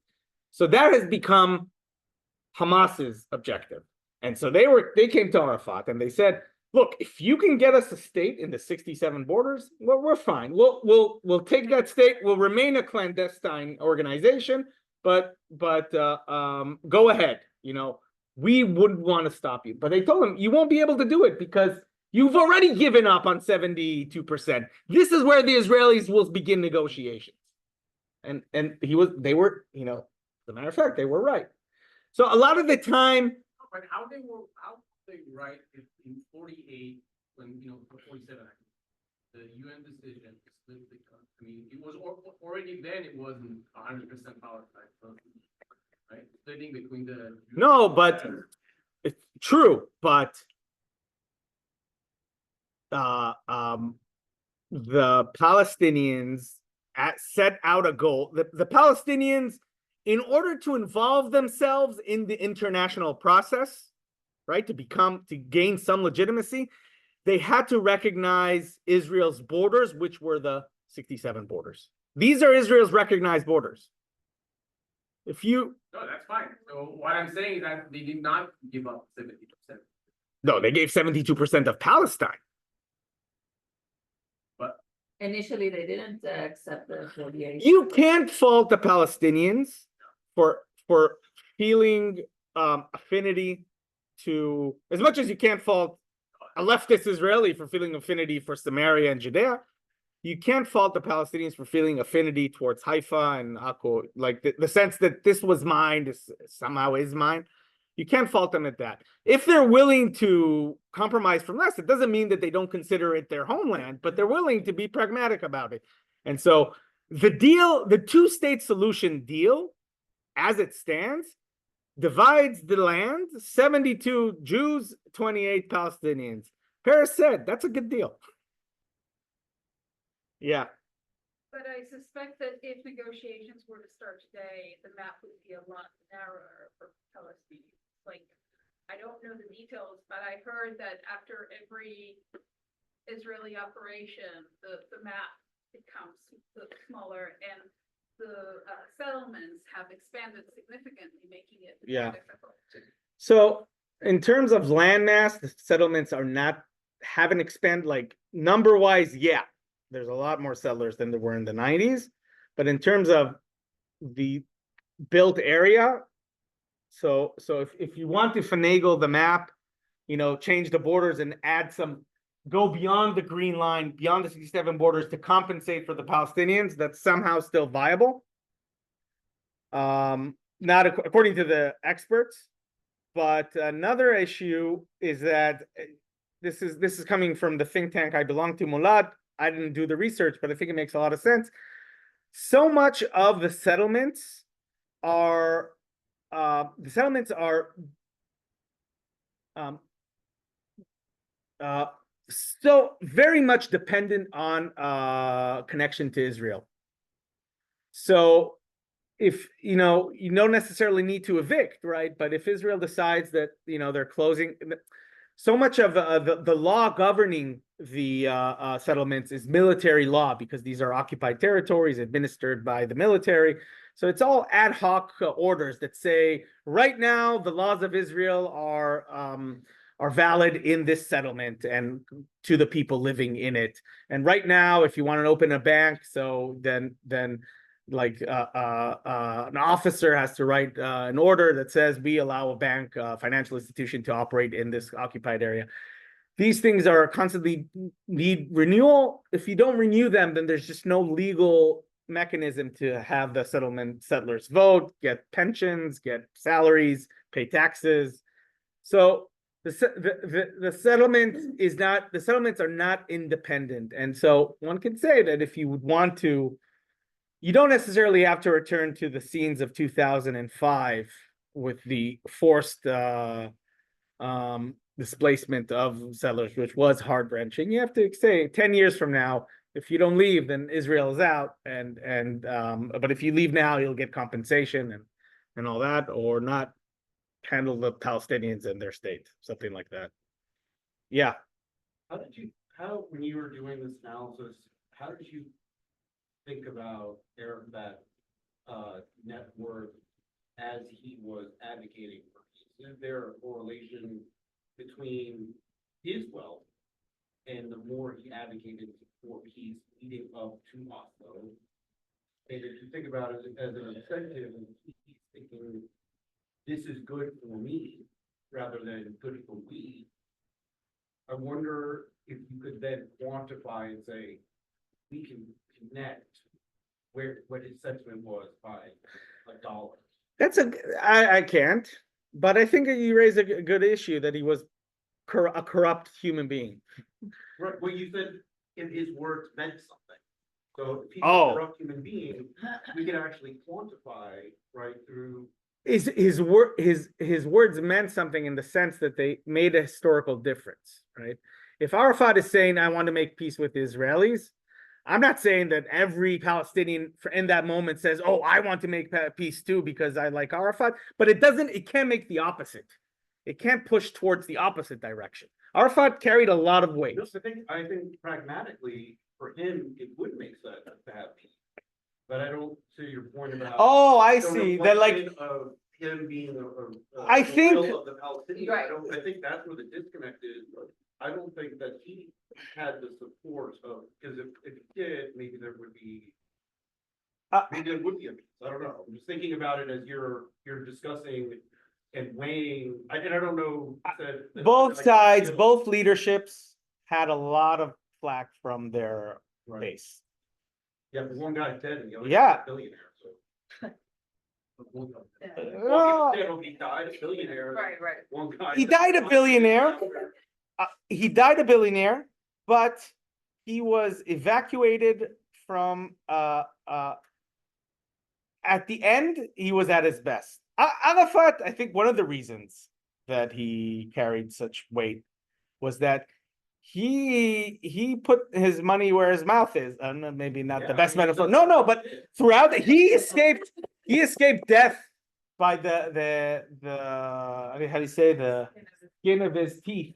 So that has become Hamas's objective. And so they came to Arafat and they said, look, if you can get us a state in the 67 borders, well, we're fine. We'll take that state. We'll remain a clandestine organization, but go ahead. We wouldn't want to stop you. But they told him, you won't be able to do it because you've already given up on 72%. This is where the Israelis will begin negotiations. And they were, as a matter of fact, they were right. So a lot of the time. But how they right if in 48, when, 47, the UN decision to split the country, it was already then, it wasn't 100% Palestine, so, right? Splitting between the. No, but it's true, but the Palestinians set out a goal. The Palestinians, in order to involve themselves in the international process, right, to gain some legitimacy, they had to recognize Israel's borders, which were the 67 borders. These are Israel's recognized borders. No, that's fine. So what I'm saying is that they did not give up 70%. No, they gave 72% of Palestine. Initially, they didn't accept the 48. You can't fault the Palestinians for feeling affinity to, as much as you can't fault a leftist Israeli for feeling affinity for Samaria and Judea. you can't fault the Palestinians for feeling affinity towards Haifa and Akko, like the sense that this was mine, this somehow is mine. You can't fault them at that. If they're willing to compromise from less, it doesn't mean that they don't consider it their homeland, but they're willing to be pragmatic about it. And so the deal, the two-state solution deal, as it stands, divides the land, 72 Jews, 28 Palestinians. Paris said, that's a good deal. Yeah. But I suspect that if negotiations were to start today, the map would be a lot narrower for Palestine. Like, I don't know the details, but I heard that after every Israeli operation, the map becomes smaller and the settlements have expanded significantly, making it more difficult. So in terms of land mass, the settlements haven't expanded, like number wise, yeah. There's a lot more settlers than there were in the 90s. But in terms of the built area, so if you want to finagle the map, change the borders and add some, go beyond the green line, beyond the 67 borders to compensate for the Palestinians, that's somehow still viable. Not according to the experts. But another issue is that this is coming from the think tank I belong to, Molad. I didn't do the research, but I think it makes a lot of sense. So much of the settlements are so very much dependent on connection to Israel. So if you don't necessarily need to evict, right? But if Israel decides that they're closing, so much of the law governing the settlements is military law, because these are occupied territories administered by the military. So it's all ad hoc orders that say, right now the laws of Israel are valid in this settlement and to the people living in it. And right now, if you want to open a bank, so then like an officer has to write an order that says we allow a bank, financial institution to operate in this occupied area. These things are constantly need renewal. If you don't renew them, then there's just no legal mechanism to have the settlers vote, get pensions, get salaries, pay taxes. So the settlements are not independent. And so one can say that if you would want to, you don't necessarily have to return to the scenes of 2005 with the forced displacement of settlers, which was heart-wrenching. You have to say 10 years from now, if you don't leave, then Israel is out. But if you leave now, you'll get compensation and all that, or not handle the Palestinians and their state, something like that. Yeah. When you were doing this analysis, how did you think about that net worth as he was advocating for peace? Is there a correlation between his wealth and the more he advocated for peace leading up to Oslo? And if you think about it as an incentive, he's thinking, this is good for me rather than good for we. I wonder if you could then quantify and say, we can connect what his sentiment was by $1. I can't, but I think you raise a good issue that he was a corrupt human being. Right. Well, you said in his words meant something. So if he's a corrupt human being, we can actually quantify right through. His words meant something in the sense that they made a historical difference, right? If Arafat is saying, I want to make peace with the Israelis, I'm not saying that every Palestinian in that moment says, oh, I want to make peace too because I like Arafat, but it can't make the opposite. It can't push towards the opposite direction. Arafat carried a lot of weight. I think pragmatically for him, it would make sense to have peace. But I don't see your point about. Oh, I see. That like of him being I think of the Palestinians. Right. I think that's where the disconnect is. But I don't think that he had the support of, because if he did, maybe there would be. Maybe there would be a peace. I don't know. I'm just thinking about it as you're discussing and weighing. And I don't know. Both sides, both leaderships had a lot of flack from their Right. base. Yeah, but one guy's dead and the other Yeah. guy's a billionaire, so. Oh, He died a billionaire. Right. One guy. He died a billionaire. He died a billionaire, but he was evacuated from at the end, he was at his best. Arafat, I think one of the reasons that he carried such weight was that he put his money where his mouth is. Maybe not the best metaphor. No, but throughout he escaped death by the I mean, how do you say, the skin of his teeth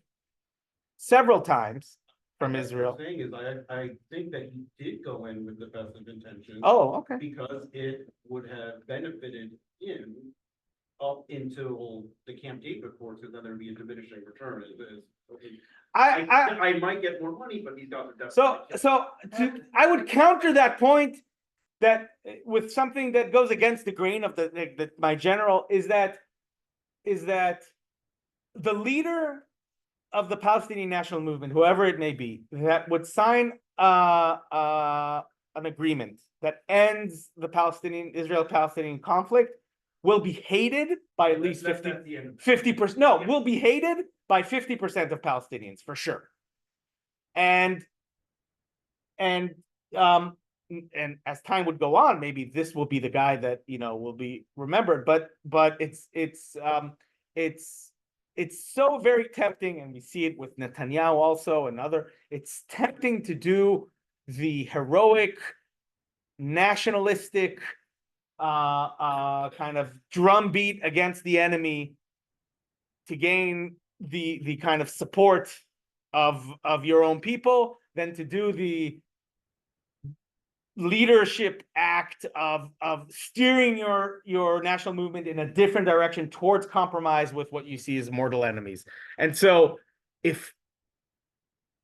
several times from What Israel. I'm saying is, I think that he did go in with the best of intentions. Oh, okay. Because it would have benefited him up until the Camp David reports, and then there'd be a diminishing return. I might get more money, but he's got the. I would counter that point that with something that goes against the grain of my general is that the leader of the Palestinian national movement, whoever it may be, that would sign an agreement that ends the Israel-Palestinian conflict will be hated by at least 50%. No, will be hated by 50% of Palestinians for sure. And as time would go on, maybe this will be the guy that will be remembered. But it's so very tempting, and we see it with Netanyahu also and other. It's tempting to do the heroic, nationalistic kind of drumbeat against the enemy to gain the kind of support of your own people, than to do the leadership act of steering your national movement in a different direction towards compromise with what you see as mortal enemies. And so if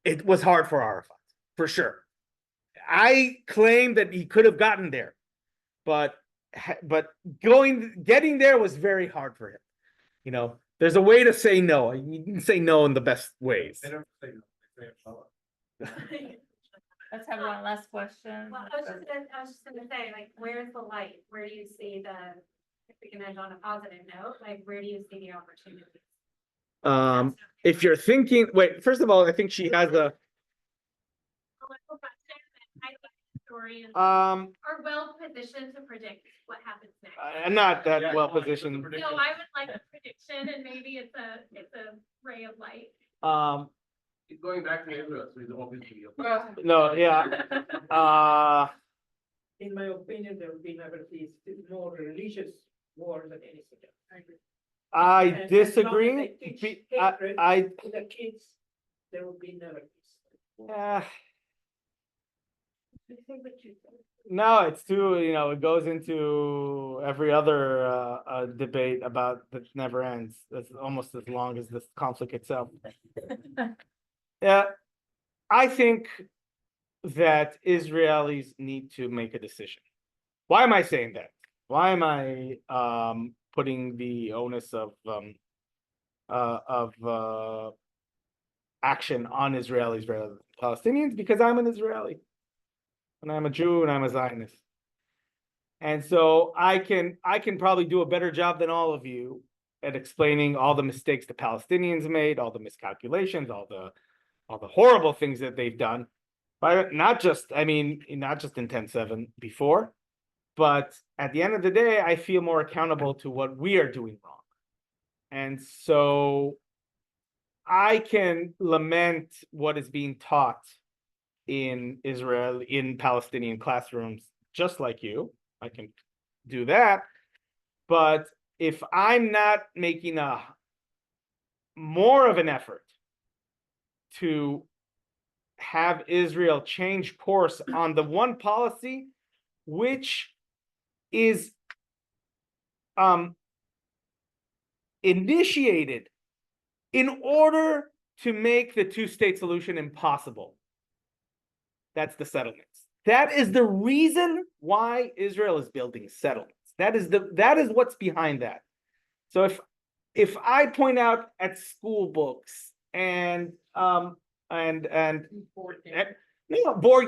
it was hard for Arafat, for sure. I claim that he could have gotten there, but getting there was very hard for him. There's a way to say no. You can say no in the best ways. They don't say no, they say no. Let's have one last question. Well, I was just gonna say, like, where's the light? Where do you see if we can end on a positive note, like, where do you see the opportunities? If you're thinking, wait, first of all, I think she has a Political question, and I think historians are well positioned to predict what happens next. not that well positioned. So I would like a prediction, and maybe it's a ray of light. Going back to Israel, so it's obviously. No, yeah. In my opinion, there will be never be more religious war than anything else. I And as long as disagree. they teach I hatred to the kids, there will be never peace. No, it's too, it goes into every other debate about that never ends. That's almost as long as this conflict itself. Yeah, I think that Israelis need to make a decision. Why am I saying that? Why am I putting the onus of action on Israelis rather than Palestinians? Because I'm an Israeli, and I'm a Jew, and I'm a Zionist. And so I can probably do a better job than all of you at explaining all the mistakes the Palestinians made, all the miscalculations, all the horrible things that they've done. But not just in 10-7 before, but at the end of the day, I feel more accountable to what we are doing wrong. And so I can lament what is being taught in Israel, in Palestinian classrooms, just like you. I can do that. But if I'm not making a more of an effort to have Israel change course on the one policy which is initiated in order to make the two-state solution impossible. That's the settlements. That is the reason why Israel is building settlements. That is what's behind that. So if I point out at school books and board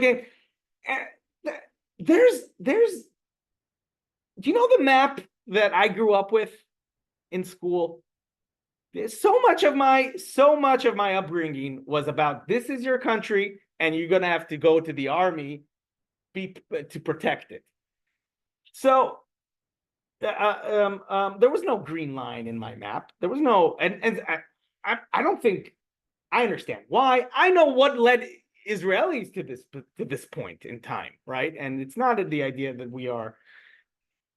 game, there's, do you know the map that I grew up with in school? There's so much of my upbringing was about this is your country and you're gonna have to go to the army to protect it. So there was no green line in my map. There was no, and I don't think I understand why. I know what led Israelis to this point in time, right? And it's not the idea that we are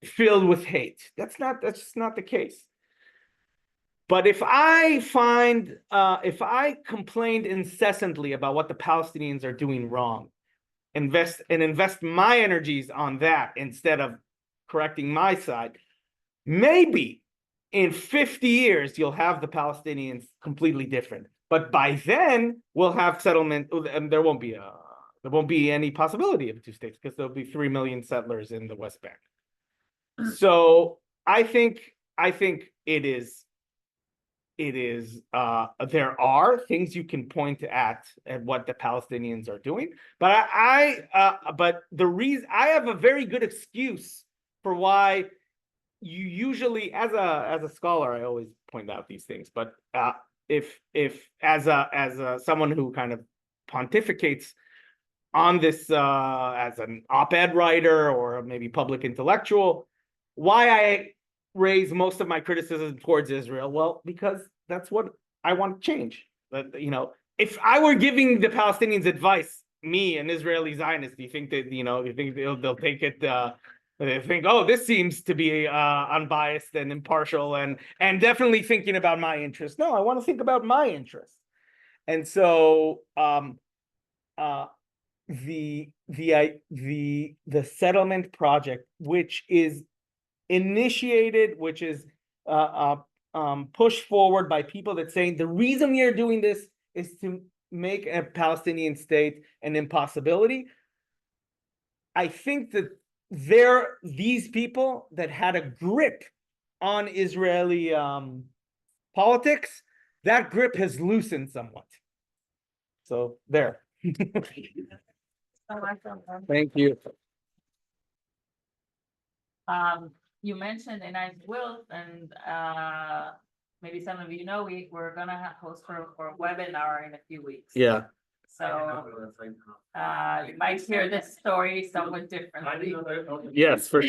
filled with hate. That's just not the case. But if I complained incessantly about what the Palestinians are doing wrong, invest my energies on that instead of correcting my side, maybe in 50 years you'll have the Palestinians completely different. But by then we'll have settlement, and there won't be any possibility of 2 states because there'll be 3 million settlers in the West Bank. So I think it is there are things you can point at what the Palestinians are doing, but but the reason I have a very good excuse for why you usually, as a scholar, I always point out these things, but if as someone who kind of pontificates on this as an op-ed writer or maybe public intellectual, why I raise most of my criticism towards Israel? Well, because that's what I want to change. But if I were giving the Palestinians advice, me, an Israeli Zionist, do you think that you think they'll take it? They think, oh, this seems to be unbiased and impartial, and definitely thinking about my interests. No, I want to think about my interests, and so the settlement project, which is initiated, which is pushed forward by people that saying the reason we are doing this is to make a Palestinian state an impossibility. I think that these people that had a grip on Israeli politics, that grip has loosened somewhat. So there. Thank you. You mentioned a nice will, and maybe some of you know we're gonna host for a webinar in a few weeks. Yeah. So you might hear this story somewhat differently. Yes, for